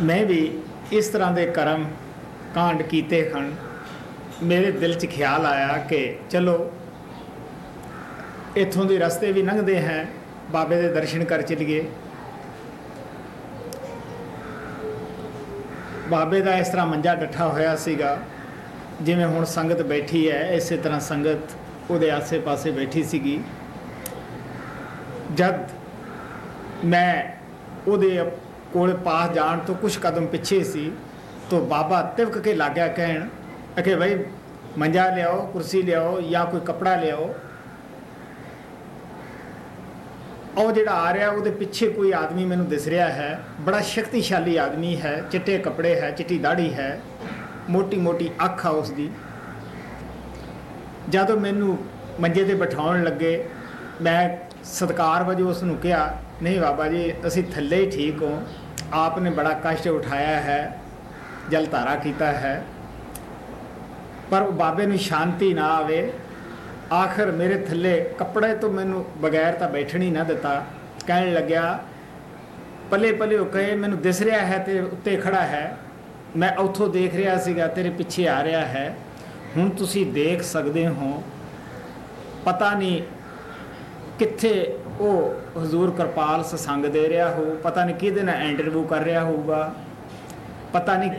ਮੈਂ ਵੀ ਇਸ ਤਰ੍ਹਾਂ ਦੇ ਕਰਮ ਕਾਂਡ ਕੀਤੇ ਹਨ। ਮੇਰੇ ਦਿਲ 'ਚ ਖਿਆਲ ਆਇਆ ਕਿ ਚਲੋ ਇੱਥੋਂ ਦੇ ਰਸਤੇ ਵੀ ਲੰਘਦੇ ਹੈ, ਬਾਬੇ ਦੇ ਦਰਸ਼ਨ ਕਰ ਚਲੀਏ। ਬਾਬੇ ਦਾ ਇਸ ਤਰ੍ਹਾਂ ਮੰਜਾ ਡੱਠਾ ਹੋਇਆ ਸੀਗਾ, ਜਿਵੇਂ ਹੁਣ ਸੰਗਤ ਬੈਠੀ ਹੈ ਇਸੇ ਤਰ੍ਹਾਂ ਸੰਗਤ ਉਹਦੇ ਆਸੇ ਪਾਸੇ ਬੈਠੀ ਸੀਗੀ। ਜਦ ਮੈਂ ਉਹਦੇ ਕੋਲ ਪਾਸ ਜਾਣ ਤੋਂ ਕੁਝ ਕਦਮ ਪਿੱਛੇ ਸੀ ਤਾਂ ਬਾਬਾ ਤਿਵਕ ਕੇ ਲੱਗ ਗਿਆ ਕਹਿਣ ਕਿ ਭਾਈ ਮੰਜਾ ਲਿਆਓ, ਕੁਰਸੀ ਲਿਆਓ ਜਾਂ ਕੋਈ ਕੱਪੜਾ ਲਿਆਓ। ਉਹ ਜਿਹੜਾ ਆ ਰਿਹਾ ਉਹਦੇ ਪਿੱਛੇ ਕੋਈ ਆਦਮੀ ਮੈਨੂੰ ਦਿਸ ਰਿਹਾ ਹੈ, ਬੜਾ ਸ਼ਕਤੀਸ਼ਾਲੀ ਆਦਮੀ ਹੈ, ਚਿੱਟੇ ਕੱਪੜੇ ਹੈ, ਚਿੱਟੀ ਦਾੜੀ ਹੈ, ਮੋਟੀ ਮੋਟੀ ਅੱਖ ਆ ਉਸਦੀ। ਜਦੋਂ ਮੈਨੂੰ ਮੰਜੇ 'ਤੇ ਬਿਠਾਉਣ ਲੱਗੇ, ਮੈਂ ਸਤਿਕਾਰ ਵਜੋਂ ਉਸ ਨੂੰ ਕਿਹਾ, ਨਹੀਂ ਬਾਬਾ ਜੀ ਅਸੀਂ ਥੱਲੇ ਹੀ ਠੀਕ ਹੋ, ਆਪ ਨੇ ਬੜਾ ਕਸ਼ਟ ਉਠਾਇਆ ਹੈ, ਜਲ ਧਾਰਾ ਕੀਤਾ ਹੈ। ਪਰ ਉਹ ਬਾਬੇ ਨੂੰ ਸ਼ਾਂਤੀ ਨਾ ਆਵੇ। ਆਖਰ ਮੇਰੇ ਥੱਲੇ ਕੱਪੜੇ ਤੋਂ ਮੈਨੂੰ ਬਗੈਰ ਤਾਂ ਬੈਠਣ ਹੀ ਨਾ ਦਿੱਤਾ। ਕਹਿਣ ਲੱਗਿਆ, ਪੱਲੇ ਪੱਲੇ ਹੋ ਕੇ ਮੈਨੂੰ ਦਿਸ ਰਿਹਾ ਹੈ ਤੇ ਉੱਤੇ ਖੜਾ ਹੈ, ਮੈਂ ਉੱਥੋਂ ਦੇਖ ਰਿਹਾ ਸੀਗਾ, ਤੇਰੇ ਪਿੱਛੇ ਆ ਰਿਹਾ ਹੈ, ਹੁਣ ਤੁਸੀਂ ਦੇਖ ਸਕਦੇ ਹੋ। ਪਤਾ ਨਹੀਂ ਕਿੱਥੇ ਉਹ ਹਜ਼ੂਰ ਕਿਰਪਾਲ ਸਤਸੰਗ ਦੇ ਰਿਹਾ ਹੋ, ਪਤਾ ਨਹੀਂ ਕਿਹਦੇ ਨਾਲ ਇੰਟਰਵਿਊ ਕਰ ਰਿਹਾ ਹੋਊਗਾ, ਪਤਾ ਨਹੀਂ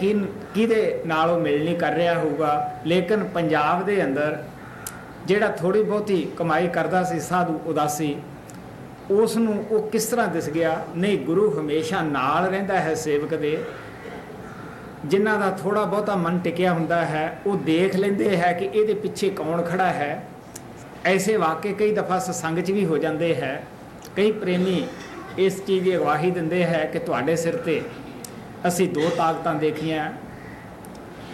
ਕਿਹਦੇ ਨਾਲ ਉਹ ਮਿਲਣੀ ਕਰ ਰਿਹਾ ਹੋਊਗਾ। ਲੇਕਿਨ ਪੰਜਾਬ ਦੇ ਅੰਦਰ ਜਿਹੜਾ ਥੋੜ੍ਹੀ ਬਹੁਤੀ ਕਮਾਈ ਕਰਦਾ ਸੀ ਸਾਧੂ ਉਦਾਸੀ, ਉਸ ਨੂੰ ਉਹ ਕਿਸ ਤਰ੍ਹਾਂ ਦਿਸ ਗਿਆ? ਨਹੀਂ, ਗੁਰੂ ਹਮੇਸ਼ਾ ਨਾਲ ਰਹਿੰਦਾ ਹੈ ਸੇਵਕ ਦੇ। ਜਿਨ੍ਹਾਂ ਦਾ ਥੋੜ੍ਹਾ ਬਹੁਤਾ ਮਨ ਟਿਕਿਆ ਹੁੰਦਾ ਹੈ ਉਹ ਦੇਖ ਲੈਂਦੇ ਹੈ ਕਿ ਇਹਦੇ ਪਿੱਛੇ ਕੌਣ ਖੜਾ ਹੈ। ਐਸੇ ਵਾਕਿਆ ਕਈ ਦਫਾ ਸਤਸੰਗ 'ਚ ਵੀ ਹੋ ਜਾਂਦੇ ਹੈ। ਕਈ ਪ੍ਰੇਮੀ ਇਸ ਚੀਜ਼ ਦੀ ਅਗਵਾਹੀ ਦਿੰਦੇ ਹੈ ਕਿ ਤੁਹਾਡੇ ਸਿਰ 'ਤੇ ਅਸੀਂ 2 ਤਾਕਤਾਂ ਦੇਖੀਆਂ।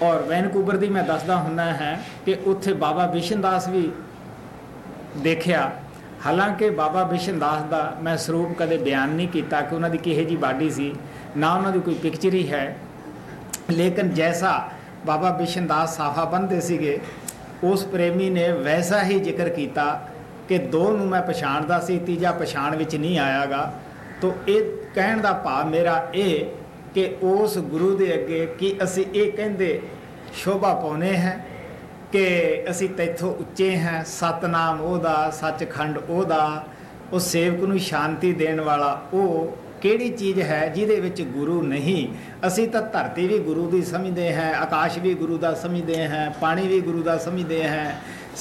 ਔਰ ਵੈਨਕੂਵਰ ਦੀ ਮੈਂ ਦੱਸਦਾ ਹੁੰਦਾ ਹੈ ਕਿ ਉੱਥੇ ਬਾਬਾ ਬਿਸ਼ਨ ਦਾਸ ਵੀ ਦੇਖਿਆ। ਹਾਲਾਂਕਿ ਬਾਬਾ ਬਿਸ਼ਨ ਦਾਸ ਦਾ ਮੈਂ ਸਰੂਪ ਕਦੇ ਬਿਆਨ ਨਹੀਂ ਕੀਤਾ ਕਿ ਉਹਨਾਂ ਦੀ ਕਿਹੋ ਜਿਹੀ ਬਾਡੀ ਸੀ, ਨਾ ਉਹਨਾਂ ਦੀ ਕੋਈ ਪਿਕਚਰ ਹੀ ਹੈ। ਲੇਕਿਨ ਜੈਸਾ ਬਾਬਾ ਬਿਸ਼ਨ ਦਾਸ ਸਾਫਾ ਬੰਨ੍ਹਦੇ ਸੀਗੇ, ਉਸ ਪ੍ਰੇਮੀ ਨੇ ਵੈਸਾ ਹੀ ਜ਼ਿਕਰ ਕੀਤਾ ਕਿ 2 ਨੂੰ ਮੈਂ ਪਛਾਣਦਾ ਸੀ, ਤੀਜਾ ਪਛਾਣ ਵਿੱਚ ਨਹੀਂ ਆਇਆਗਾ। ਤੋ ਇਹ ਕਹਿਣ ਦਾ ਭਾਵ ਮੇਰਾ ਇਹ ਕਿ ਉਸ ਗੁਰੂ ਦੇ ਅੱਗੇ ਕੀ ਅਸੀਂ ਇਹ ਕਹਿੰਦੇ ਸ਼ੋਭਾ ਪਾਉਂਦੇ ਹਾਂ ਕਿ ਅਸੀਂ ਤੈਥੋਂ ਉੱਚੇ ਹਾਂ, ਸਤਨਾਮ ਉਹਦਾ, ਸੱਚਖੰਡ ਉਹਦਾ, ਉਹ ਸੇਵਕ ਨੂੰ ਸ਼ਾਂਤੀ ਦੇਣ ਵਾਲਾ ਉਹ ਕਿਹੜੀ ਚੀਜ਼ ਹੈ ਜਿਹਦੇ ਵਿੱਚ ਗੁਰੂ ਨਹੀਂ? ਅਸੀਂ ਤਾਂ ਧਰਤੀ ਵੀ ਗੁਰੂ ਦੀ ਸਮਝਦੇ ਹਾਂ, ਆਕਾਸ਼ ਵੀ ਗੁਰੂ ਦਾ ਸਮਝਦੇ ਹਾਂ, ਪਾਣੀ ਵੀ ਗੁਰੂ ਦਾ ਸਮਝਦੇ ਹਾਂ,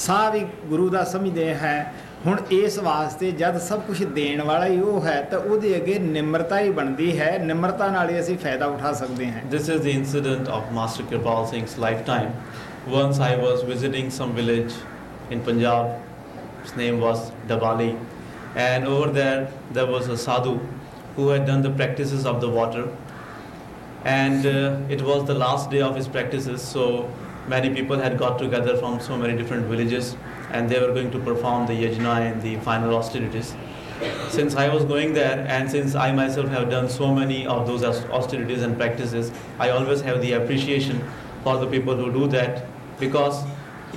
ਸਾਹ ਵੀ ਗੁਰੂ ਦਾ ਸਮਝਦੇ ਹਾਂ। ਹੁਣ ਇਸ ਵਾਸਤੇ ਜਦ ਸਭ ਕੁਝ ਦੇਣ ਵਾਲਾ ਹੀ ਉਹ ਹੈ ਤਾਂ ਉਹਦੇ ਅੱਗੇ ਨਿਮਰਤਾ ਹੀ ਬਣਦੀ ਹੈ। ਨਿਮਰਤਾ ਨਾਲ ਹੀ ਅਸੀਂ ਫਾਇਦਾ ਉਠਾ ਸਕਦੇ ਹਾਂ। This is the incident of Master Kirpal Singh's lifetime. Once I was visiting some village in Punjab. Its name was Dabali, and over there was a sadhu who had done the practices of the water, and it was the last day of his practices, so many people had got together from so many different villages, and they were going to perform the yajna and the final austerities. Since I was going there, and since I myself have done so many of those austerities and practices, I always have the appreciation for the people who do that, because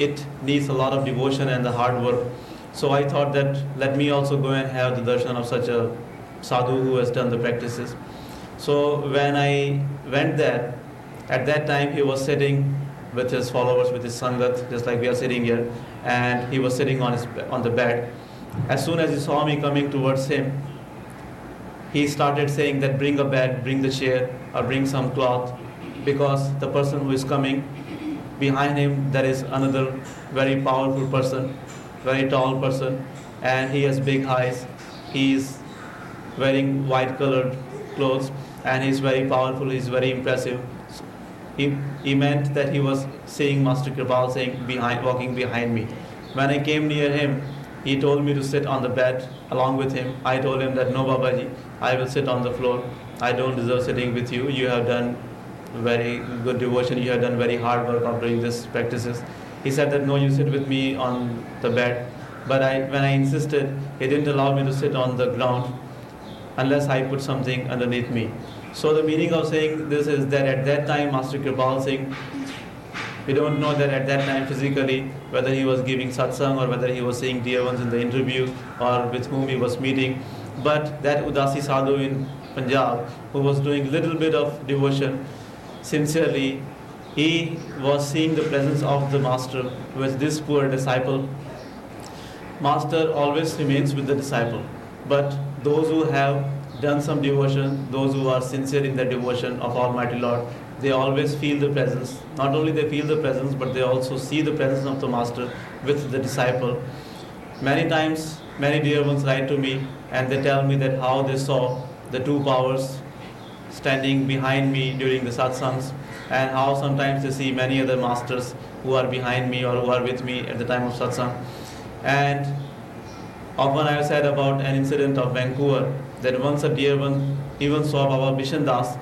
it needs a lot of devotion and the hard work. So I thought that let me also go and have the darshan of such a sadhu who has done the practices. So when I went there, at that time he was sitting with his followers, with his sangat, just like we are sitting here, and he was sitting on the bed. As soon as he saw me coming towards him, he started saying that bring a bed, bring the chair, or bring some cloth, because the person who is coming behind him, there is another very powerful person, very tall person, and he has big eyes. He is wearing white colored clothes, and he is very powerful, he is very impressive. He meant that he was seeing Master Kirpal Singh walking behind me. When I came near him, he told me to sit on the bed along with him. I told him that no Babaji, I will sit on the floor. I don't deserve sitting with you. You have done very good devotion. You have done very hard work of doing these practices. He said that no, you sit with me on the bed. But when I insisted, he didn't allow me to sit on the ground unless I put something underneath me. So the meaning of saying this is that at that time Master Kirpal Singh, we don't know that at that time physically whether he was giving satsang or whether he was seeing dear ones in the interview or with whom he was meeting. But that Udasi Sadhu in Punjab who was doing little bit of devotion sincerely, he was seeing the presence of the Master with this poor disciple. Master always remains with the disciple, but those who have done some devotion, those who are sincere in their devotion of Almighty Lord, they always feel the presence. Not only they feel the presence, but they also see the presence of the Master with the disciple. Many times, many dear ones write to me and they tell me that how they saw the 2 powers standing behind me during the satsangs, and how sometimes they see many other masters who are behind me or who are with me at the time of satsang. And often I have said about an incident of Vancouver, that once a dear one even saw Baba Bishan Das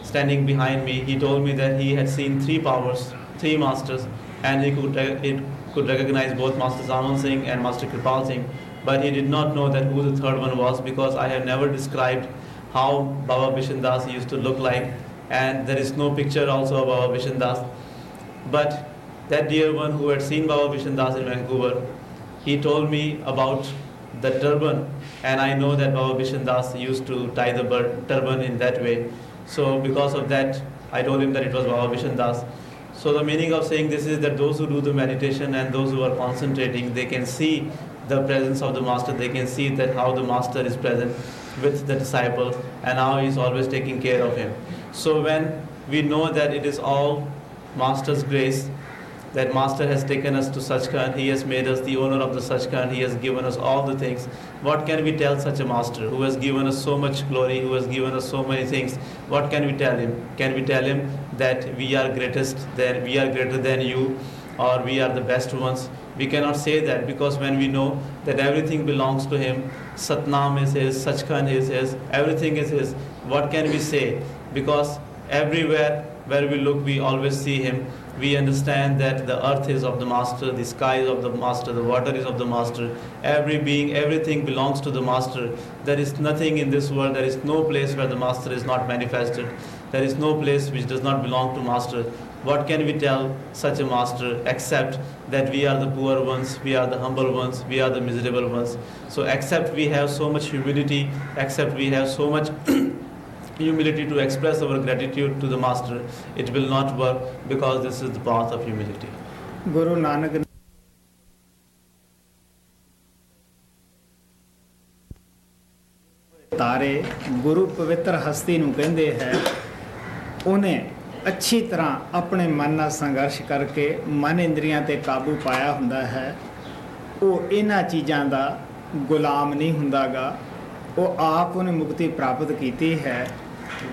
standing behind me. He told me that he had seen 3 powers, 3 masters, and he could recognize both Master Satsang Singh and Master Kirpal Singh, but he did not know that who the 3rd one was, because I have never described how Baba Bishan Das used to look like, and there is no picture also of Baba Bishan Das. But that dear one who had seen Baba Bishan Das in Vancouver, he told me about the turban, and I know that Baba Bishan Das used to tie the turban in that way. So because of that, I told him that it was Baba Bishan Das. So the meaning of saying this is that those who do the meditation and those who are concentrating, they can see the presence of the master, they can see that how the master is present with the disciple and how he is always taking care of him. So when we know that it is all master's grace, that master has taken us to Sachkhand, he has made us the owner of the Sachkhand, he has given us all the things. What can we tell such a master who has given us so much glory, who has given us so many things? What can we tell him? Can we tell him that we are greater than you, or we are the best ones? We cannot say that, because when we know that everything belongs to him, Satnam is his, Sachkhand is his, everything is his, what can we say? Because everywhere where we look, we always see him. We understand that the earth is of the master, the sky is of the master, the water is of the master, every being, everything belongs to the master. There is nothing in this world, there is no place where the master is not manifested. There is no place which does not belong to master. What can we tell such a master except that we are the poor ones, we are the humble ones, we are the miserable ones. So except we have so much humility, except we have so much humility to express our gratitude to the master, it will not work, because this is the path of humility. Guru Nanak ਤਾਰੇ ਗੁਰੂ ਪਵਿੱਤਰ ਹਸਤੀ ਨੂੰ ਕਹਿੰਦੇ ਹੈ। ਉਹਨੇ ਅੱਛੀ ਤਰ੍ਹਾਂ ਆਪਣੇ ਮਨ ਨਾਲ ਸੰਘਰਸ਼ ਕਰਕੇ ਮਨ ਇੰਦਰੀਆਂ ਤੇ ਕਾਬੂ ਪਾਇਆ ਹੁੰਦਾ ਹੈ। ਉਹ ਇਹਨਾਂ ਚੀਜ਼ਾਂ ਦਾ ਗੁਲਾਮ ਨਹੀਂ ਹੁੰਦਾਗਾ। ਉਹ ਆਪ ਉਹਨੇ ਮੁਕਤੀ ਪ੍ਰਾਪਤ ਕੀਤੀ ਹੈ।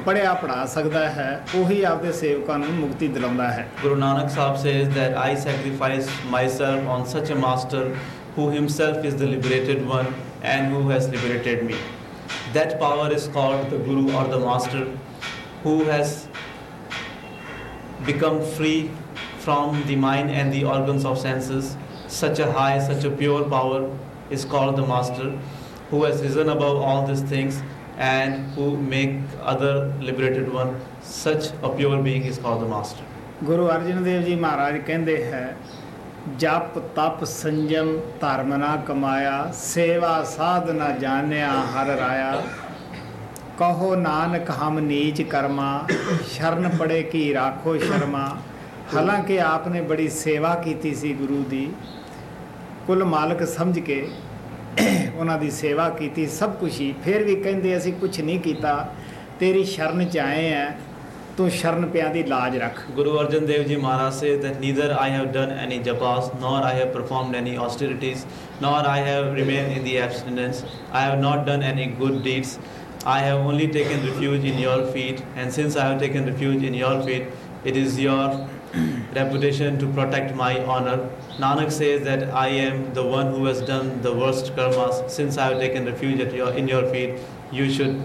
ਪੜ੍ਹਿਆ ਪੜ੍ਹਾ ਸਕਦਾ ਹੈ, ਉਹੀ ਆਪਦੇ ਸੇਵਕਾਂ ਨੂੰ ਮੁਕਤੀ ਦਿਲਾਉਂਦਾ ਹੈ। Guru Nanak Sahib says that I sacrifice myself on such a master who himself is the liberated one and who has liberated me. That power is called the Guru or the master, who has become free from the mind and the organs of senses. Such a high, such a pure power is called the master, who has risen above all these things and who make other liberated one. Such a pure being is called the master. Guru Arjan Dev ji ਮਹਾਰਾਜ ਕਹਿੰਦੇ ਹੈ, ਜਪ ਤਪ ਸੰਜਮ ਧਰਮ ਨਾ ਕਮਾਇਆ, ਸੇਵਾ ਸਾਧ ਨਾ ਜਾਣਿਆ ਹਰ ਰਾਇਆ। ਕਹੋ ਨਾਨਕ ਹਮ ਨੀਚ ਕਰਮਾ, ਸ਼ਰਨ ਪੜੇ ਕੀ ਰਾਖੋ ਸ਼ਰਮਾ। ਹਾਲਾਂਕਿ ਆਪ ਨੇ ਬੜੀ ਸੇਵਾ ਕੀਤੀ ਸੀ ਗੁਰੂ ਦੀ, ਕੁੱਲ ਮਾਲਕ ਸਮਝ ਕੇ ਉਹਨਾਂ ਦੀ ਸੇਵਾ ਕੀਤੀ ਸਭ ਕੁਛ ਹੀ, ਫਿਰ ਵੀ ਕਹਿੰਦੇ ਅਸੀਂ ਕੁਛ ਨਹੀਂ ਕੀਤਾ, ਤੇਰੀ ਸ਼ਰਨ 'ਚ ਆਏ ਹੈ, ਤੂੰ ਸ਼ਰਨ ਪਿਆਂ ਦੀ ਲਾਜ ਰੱਖ। Guru Arjan Dev Ji Maharaj says that neither I have done any japas, nor I have performed any austerities, nor I have remained in the abstinence. I have not done any good deeds. I have only taken refuge in your feet, and since I have taken refuge in your feet, it is your reputation to protect my honor. Nanak says that I am the one who has done the worst karmas. Since I have taken refuge in your feet, you should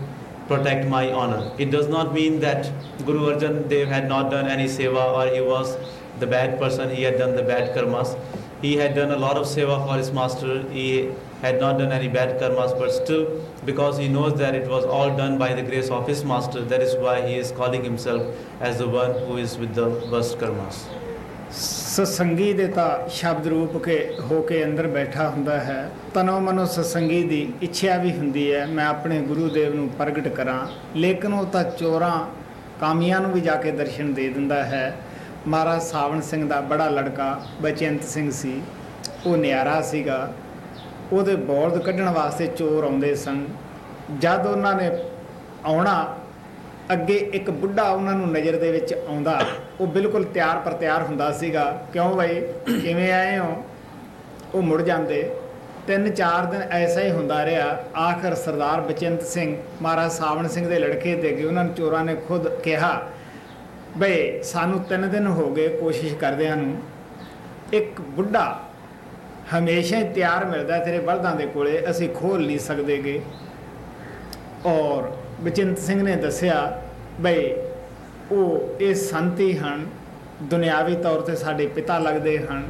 protect my honor. It does not mean that Guru Arjan Dev had not done any seva or he was the bad person, he had done the bad karmas. He had done a lot of seva for his master, he had not done any bad karmas, but still, because he knows that it was all done by the grace of his master, that is why he is calling himself as the one who is with the worst karmas. ਸਤਸੰਗੀ ਦੇ ਤਾਂ ਸ਼ਬਦ ਰੂਪ ਕੇ ਹੋ ਕੇ ਅੰਦਰ ਬੈਠਾ ਹੁੰਦਾ ਹੈ। ਤਨੋ ਮਨੋ ਸਤਸੰਗੀ ਦੀ ਇੱਛਾ ਵੀ ਹੁੰਦੀ ਹੈ ਮੈਂ ਆਪਣੇ ਗੁਰੂ ਦੇਵ ਨੂੰ ਪ੍ਰਗਟ ਕਰਾਂ, ਲੇਕਿਨ ਉਹ ਤਾਂ ਚੋਰਾਂ ਕਾਮੀਆਂ ਨੂੰ ਵੀ ਜਾ ਕੇ ਦਰਸ਼ਨ ਦੇ ਦਿੰਦਾ ਹੈ। ਮਹਾਰਾਜ ਸਾਵਣ ਸਿੰਘ ਦਾ ਬੜਾ ਲੜਕਾ ਬਚਿੰਤ ਸਿੰਘ ਸੀ, ਉਹ ਨਿਆਰਾ ਸੀਗਾ, ਉਹਦੇ ਬੌਲਦ ਕੱਢਣ ਵਾਸਤੇ ਚੋਰ ਆਉਂਦੇ ਸਨ। ਜਦ ਉਹਨਾਂ ਨੇ ਆਉਣਾ, ਅੱਗੇ ਇੱਕ ਬੁੱਢਾ ਉਹਨਾਂ ਨੂੰ ਨਜ਼ਰ ਦੇ ਵਿੱਚ ਆਉਂਦਾ, ਉਹ ਬਿਲਕੁਲ ਤਿਆਰ ਪਰ ਤਿਆਰ ਹੁੰਦਾ ਸੀਗਾ, ਕਿਉਂ ਬਈ ਕਿਵੇਂ ਆਏ ਹੋ? ਉਹ ਮੁੜ ਜਾਂਦੇ। 3-4 ਦਿਨ ਐਸਾ ਹੀ ਹੁੰਦਾ ਰਿਹਾ। ਆਖਰ ਸਰਦਾਰ ਬਚਿੰਤ ਸਿੰਘ ਮਹਾਰਾਜ ਸਾਵਣ ਸਿੰਘ ਦੇ ਲੜਕੇ ਦੇ ਗਏ, ਉਹਨਾਂ ਨੂੰ ਚੋਰਾਂ ਨੇ ਖੁਦ ਕਿਹਾ ਬਈ ਸਾਨੂੰ 3 ਦਿਨ ਹੋ ਗਏ ਕੋਸ਼ਿਸ਼ ਕਰਦਿਆਂ ਨੂੰ, ਇੱਕ ਬੁੱਢਾ ਹਮੇਸ਼ਾ ਹੀ ਤਿਆਰ ਮਿਲਦਾ ਤੇਰੇ ਬਲਦਾਂ ਦੇ ਕੋਲੇ, ਅਸੀਂ ਖੋਲ੍ਹ ਨਹੀਂ ਸਕਦੇਗੇ। ਔਰ ਬਚਿੰਤ ਸਿੰਘ ਨੇ ਦੱਸਿਆ ਬਈ ਉਹ ਇਹ ਸੰਤੀ ਹਨ, ਦੁਨਿਆਵੀ ਤੌਰ 'ਤੇ ਸਾਡੇ ਪਿਤਾ ਲੱਗਦੇ ਹਨ।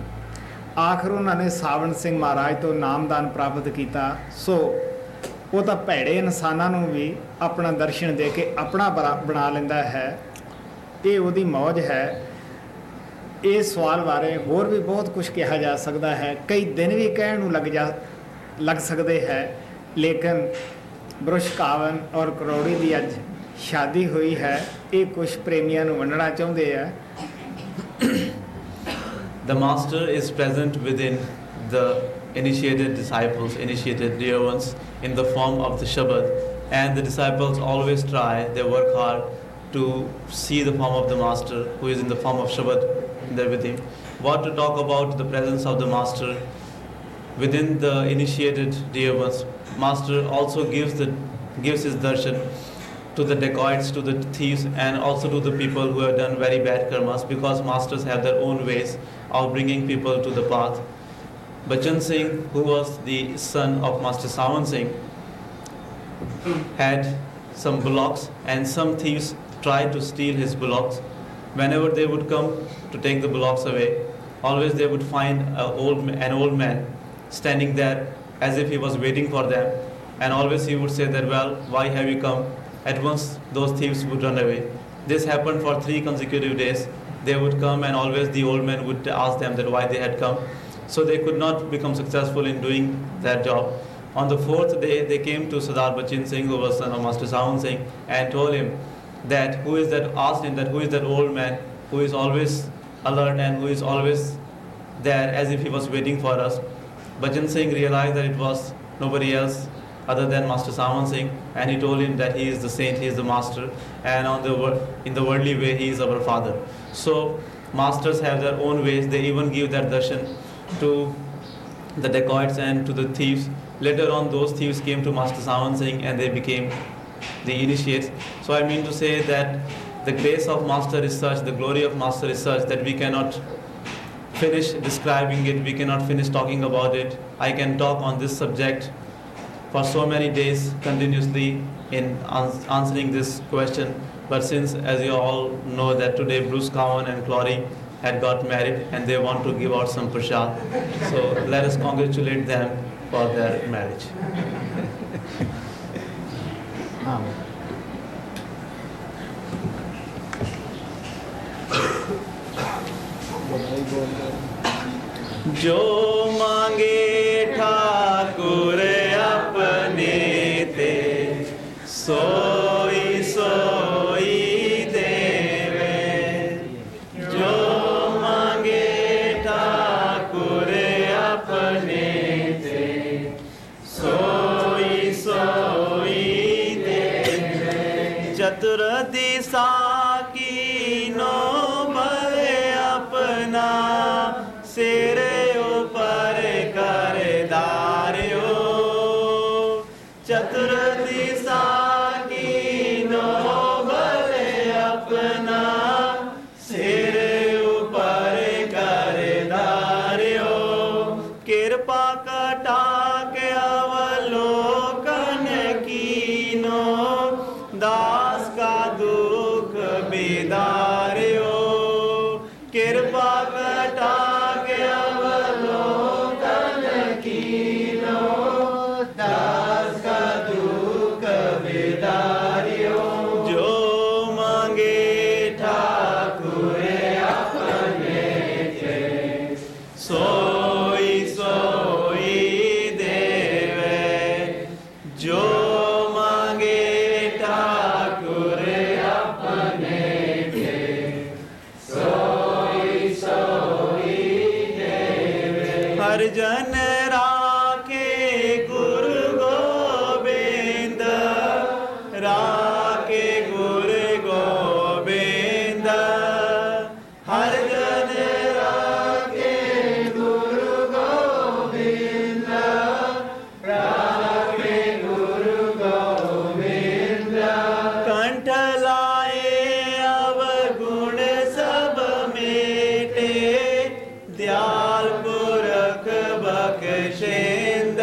ਆਖਰ ਉਹਨਾਂ ਨੇ ਸਾਵਣ ਸਿੰਘ ਮਹਾਰਾਜ ਤੋਂ ਨਾਮਦਾਨ ਪ੍ਰਾਪਤ ਕੀਤਾ। ਸੋ ਉਹ ਤਾਂ ਭੈੜੇ ਇਨਸਾਨਾਂ ਨੂੰ ਵੀ ਆਪਣਾ ਦਰਸ਼ਨ ਦੇ ਕੇ ਆਪਣਾ ਬਣਾ ਲੈਂਦਾ ਹੈ। ਇਹ ਉਹਦੀ ਮੌਜ ਹੈ। ਇਸ ਸਵਾਲ ਬਾਰੇ ਹੋਰ ਵੀ ਬਹੁਤ ਕੁਝ ਕਿਹਾ ਜਾ ਸਕਦਾ ਹੈ, ਕਈ ਦਿਨ ਵੀ ਕਹਿਣ ਨੂੰ ਲੱਗ ਸਕਦੇ ਹੈ, ਲੇਕਿਨ ਬ੍ਰਿਸ਼ਕਾਵਨ ਔਰ ਕਰੋੜੀ ਦੀ ਅੱਜ ਸ਼ਾਦੀ ਹੋਈ ਹੈ, ਇਹ ਕੁਝ ਪ੍ਰੇਮੀਆਂ ਨੂੰ ਵੰਡਣਾ ਚਾਹੁੰਦੇ ਆ। The master is present within the initiated disciples, initiated dear ones in the form of the Shabad, and the disciples always try, they work hard to see the form of the Master who is in the form of Shabad there with him. What to talk about the presence of the Master within the initiated dear ones. Master also gives his darshan to the dacoits, to the thieves, and also to the people who have done very bad karmas, because masters have their own ways of bringing people to the path. Bachan Singh, who was the son of Master Sawan Singh, had some bullocks, and some thieves tried to steal his bullocks. Whenever they would come to take the bullocks away, always they would find an old man standing there as if he was waiting for them, and always he would say that, well, why have you come? At once those thieves would run away. This happened for 3 consecutive days. They would come, and always the old man would ask them that why they had come. So they could not become successful in doing that job. On the 4th day, they came to Sardar Bachan Singh, who was son of Master Sawan Singh, and told him that asked him that who is that old man who is always alert and who is always there as if he was waiting for us. Bachan Singh realized that it was nobody else other than Master Sawan Singh, and he told him that he is the saint, he is the master, and in the worldly way he is our father. So masters have their own ways. They even give their darshan to the dacoits and to the thieves. Later on, those thieves came to Master Sawan Singh and they became the initiates. So I mean to say that the grace of Master is such, the glory of Master is such that we cannot finish describing it, we cannot finish talking about it. I can talk on this subject for so many days continuously in answering this question. But since, as you all know, that today Bruce Cowan and Clory had got married and they want to give out some prasad, so let us congratulate them for their marriage. जो मांगे ठाकुर अपने ते सोई सोई देवे, जो मांगे ठाकुर अपने ते सोई सोई देवे। चतुर दिशा की नौबत अपना सिर ऊपर कर दारियो, चतुर दिशा की नौबत अपना सिर ऊपर कर दारियो। कृपा कटाक अवलोकन कीनो, दास का दुख बिदारियो। कृपा कटाक अवलोकन कीनो, दास का दुख बिदारियो। जो मांगे ठाकुर अपने ते सोई सोई देवे, जो मांगे ठाकुर अपने ते सोई सोई देवे। हर जन राखे गुरु गोबिंद, राखे गुरु गोबिंद। हर जन राखे गुरु गोबिंद, राखे गुरु गोबिंद। कंठ लाए अवगुण सब मेटे, दयाल पुरख बख्शेंद।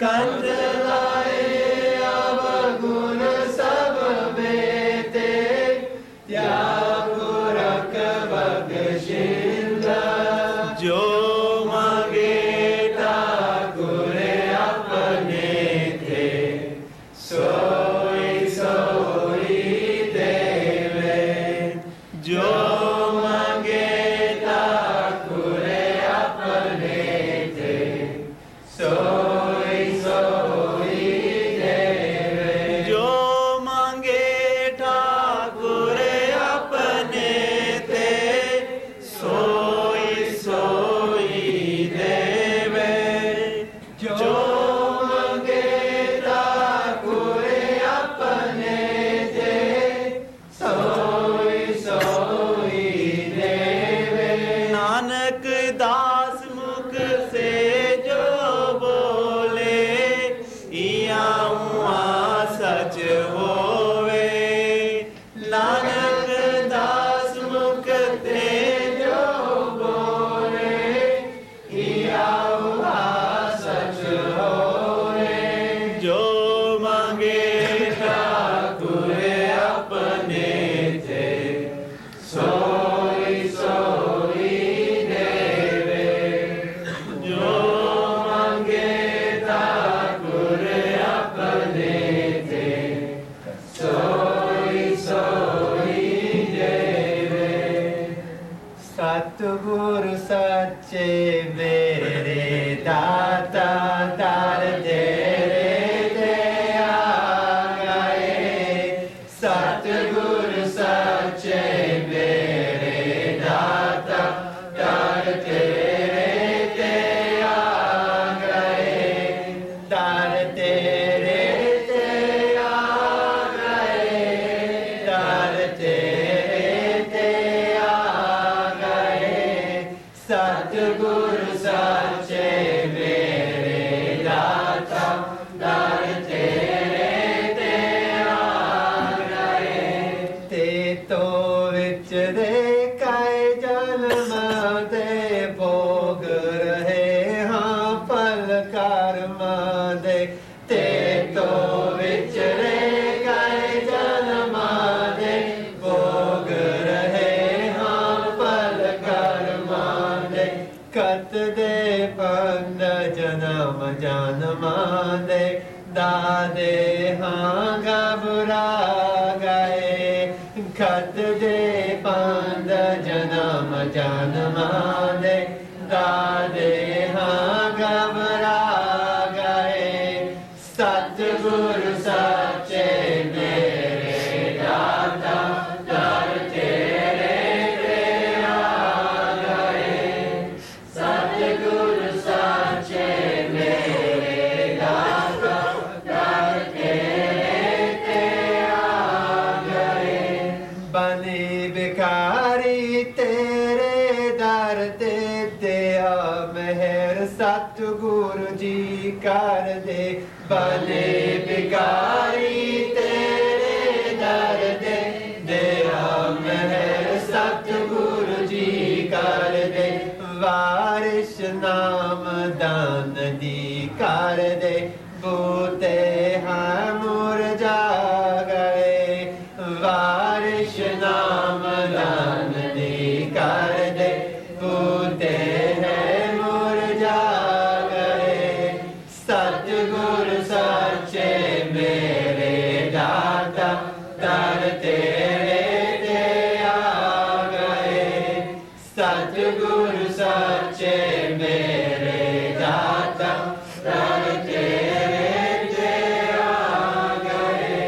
कंठ लाए अवगुण सब मेटे, दयाल पुरख बख्शेंद। जो मांगे ठाकुर अपने थे सोई सोई देवे, जो मांगे ठाकुर अपने थे सोई सोई जन्म दे ते तो विचरे गए जन्म दे भोग रहे हाँ पल कर्म दे कत दे पंद जन्म जन्म दे दादे हाँ घबरा गए खत दे पंद जन्म जन्म दे दादे हाँ घबरा गए सतगुरु सच्चे मेरे दाता दर तेरे ते आ गए सतगुरु सच्चे मेरे दाता दर तेरे ते आ गए बने भिखारी तेरे दर ते दिया मेहर सतगुरु जी कर दे बने भिखारी तेरे दर दे दिया मेहर सतगुरु जी कर दे वारिश नाम दान दी कर दे बूते हाँ मुरझा गए वारिश नाम दान दी कर दे बूते हैं मुरझा गए सतगुरु सच्चे मेरे दाता दर तेरे ते आ गए सतगुरु सच्चे मेरे दाता दर तेरे ते आ गए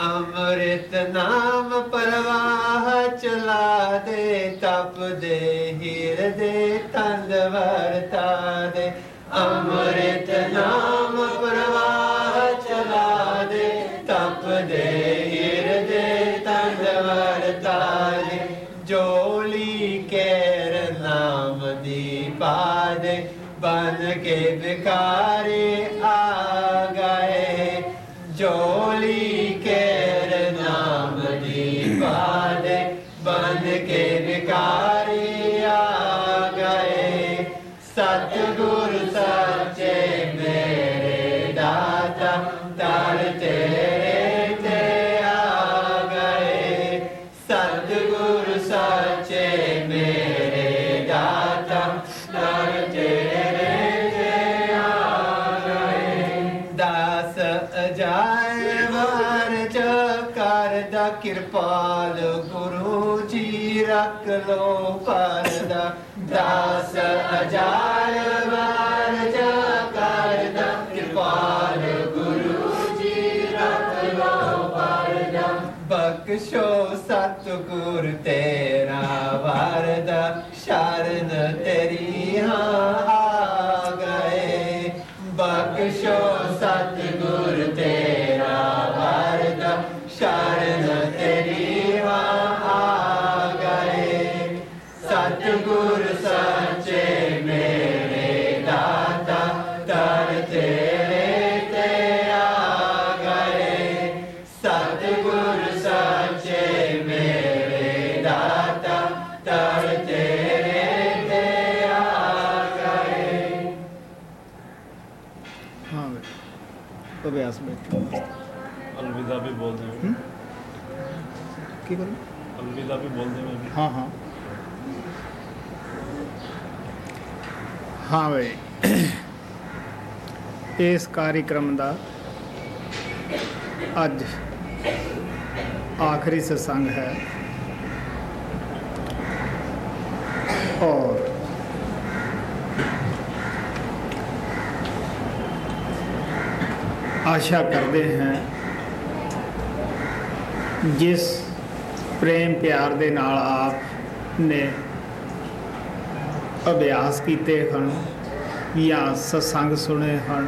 अमृत नाम प्रवाह चला दे तप दे हिरदे तंद वर्ता दे अमृत नाम प्रवाह चला दे तप दे हिरदे तंद वर्ता दे जोली केर नाम दी पा दे बन के भिखारी आ गए जोली केर नाम दी पा दे बन के भिखारी आ गए सतगुरु सच्चे मेरे दाता दर तेरे ते आ गए सतगुरु सच्चे मेरे दाता दर तेरे ते आ गए दास अजायब अर्ज करदा किरपाल गुरु जी रख लो परदा दास अजायब अर्ज करदा किरपाल गुरु जी रख लो परदा बख्शो सतगुर तेरा वरदा शरण तेरी हाँ आ गए बख्शो सतगुर तेरा वरदा शरण तेरी हाँ आ गए सतगुरु सच्चे मेरे दाता दर तेरे ते आ गए सतगुरु सच्चे मेरे दाता दर तेरे ते आ गए हाँ तो अभ्यास बैठो अलविदा भी बोल दें की करूँ अलविदा भी बोल दें मैं भी हाँ हाँ हाँ भाई इस कार्यक्रम ਦਾ ਅੱਜ आखिरी सत्संग है और आशा करते हैं जिस प्रेम प्यार दे नाल आप ने अभ्यास किए हैं या सत्संग सुने हैं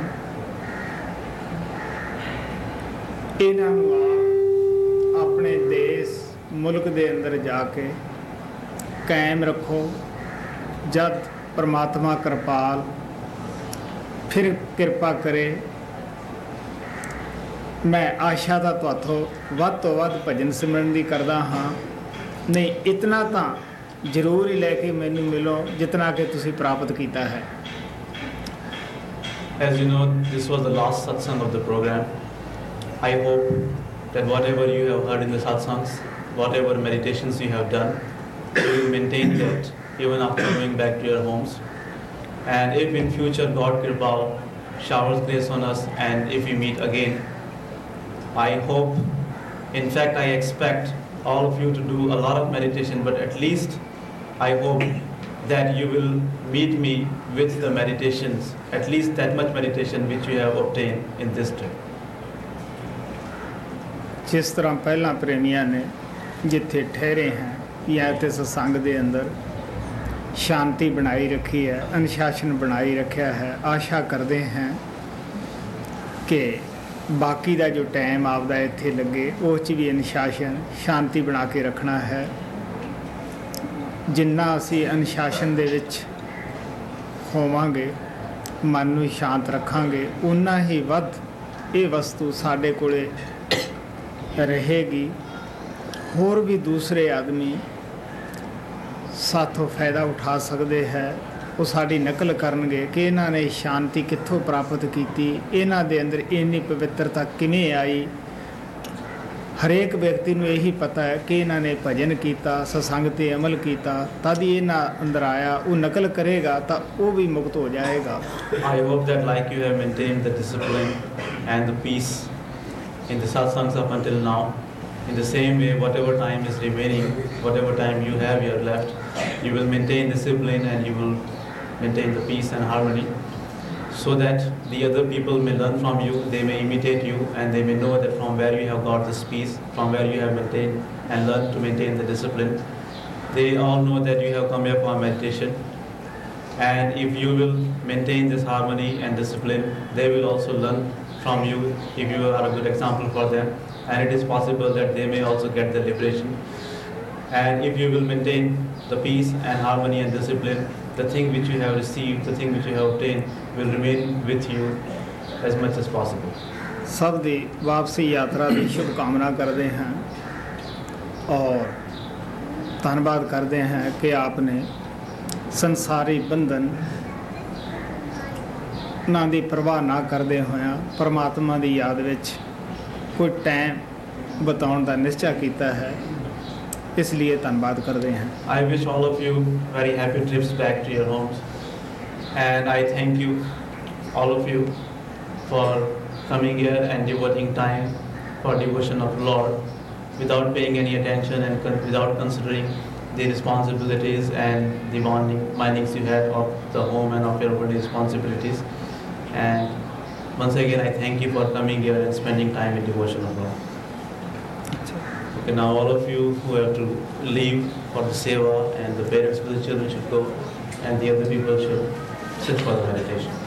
इन्हां नूं अपने देश मुल्क दे अंदर जाके कायम रखो। जद परमात्मा कृपाल फिर कृपा करे मैं आशा दा तुहाथों वध तो वध भजन सिमरन दी करदा हाँ। नहीं इतना तो जरूर ही लैके मैनू मिलो जितना कि तुसी प्राप्त किया है। As you know, this was the last satsang of the program. I hope that whatever you have heard in the satsangs, whatever meditations you have done, you will maintain that even after going back to your homes. And if in future God Kripal showers grace on us and if we meet again, I hope, in fact I expect all of you to do a lot of meditation, but at least I hope that you will meet me with the meditations, at least that much meditation which you have obtained in this trip. जिस तरह ਪਹਿਲਾਂ ਪ੍ਰੇਮੀਆਂ ਨੇ ਜਿੱਥੇ ਠਹਿਰੇ हैं ਜਾਂ ਇੱਥੇ ਸਤਸੰਗ ਦੇ ਅੰਦਰ शांति बनाई रखी है, अनुशासन बनाई रखा है, आशा करते हैं कि बाकी का जो टाइम आपका इत्थे लगे उस भी अनुशासन शांति बना के रखना है। जिन्ना असी अनुशासन दे विच होवांगे, मन नूं शांत रखांगे, उन्ना ही वध ये वस्तु साडे कोले रहेगी। होर भी दूसरे आदमी साथों फ़ायदा उठा सकते हैं, वो साड़ी नकल करनगे कि इन्हां ने शांति कित्थों प्राप्त की, इन्हां दे अंदर इन्नी पवित्रता किवें आई। हरेक व्यक्ति नूं यही पता है कि इन्हां ने भजन किया, सत्संग ते अमल किया, तद ही इन्हां अंदर आया। वो नकल करेगा तो वो भी मुक्त हो जाएगा। I hope that like you have maintained the discipline and the peace in the satsangs up until now. In the same way, whatever time is remaining, whatever time you have here left, you will maintain discipline and you will maintain the peace and harmony, so that the other people may learn from you, they may imitate you, and they may know that from where you have got this peace, from where you have maintained and learned to maintain the discipline. They all know that you have come here for meditation, and if you will maintain this harmony and discipline, they will also learn from you if you are a good example for them. And it is possible that they may also get the liberation. And if you will maintain the peace and harmony and discipline, the thing which you have received, the thing which you have obtained will remain with you as much as possible. सब दी वापसी यात्रा की शुभकामना करते हैं और धन्यवाद करते हैं कि आपने संसारी बंधन ना दी परवाह ना करते होया परमात्मा की याद विच कोई टाइम बताउण दा निश्चय किया है, इसलिए धन्यवाद करते हैं। I wish all of you very happy trips back to your homes, and I thank you, all of you, for coming here and devoting time for devotion of Lord without paying any attention and without considering the responsibilities and the bindings you have of the home and of your own responsibilities. And once again, I thank you for coming here and spending time in devotion of Lord. Okay, now all of you who have to leave for the seva, and the parents of the children should go, and the other people should sit for the meditation.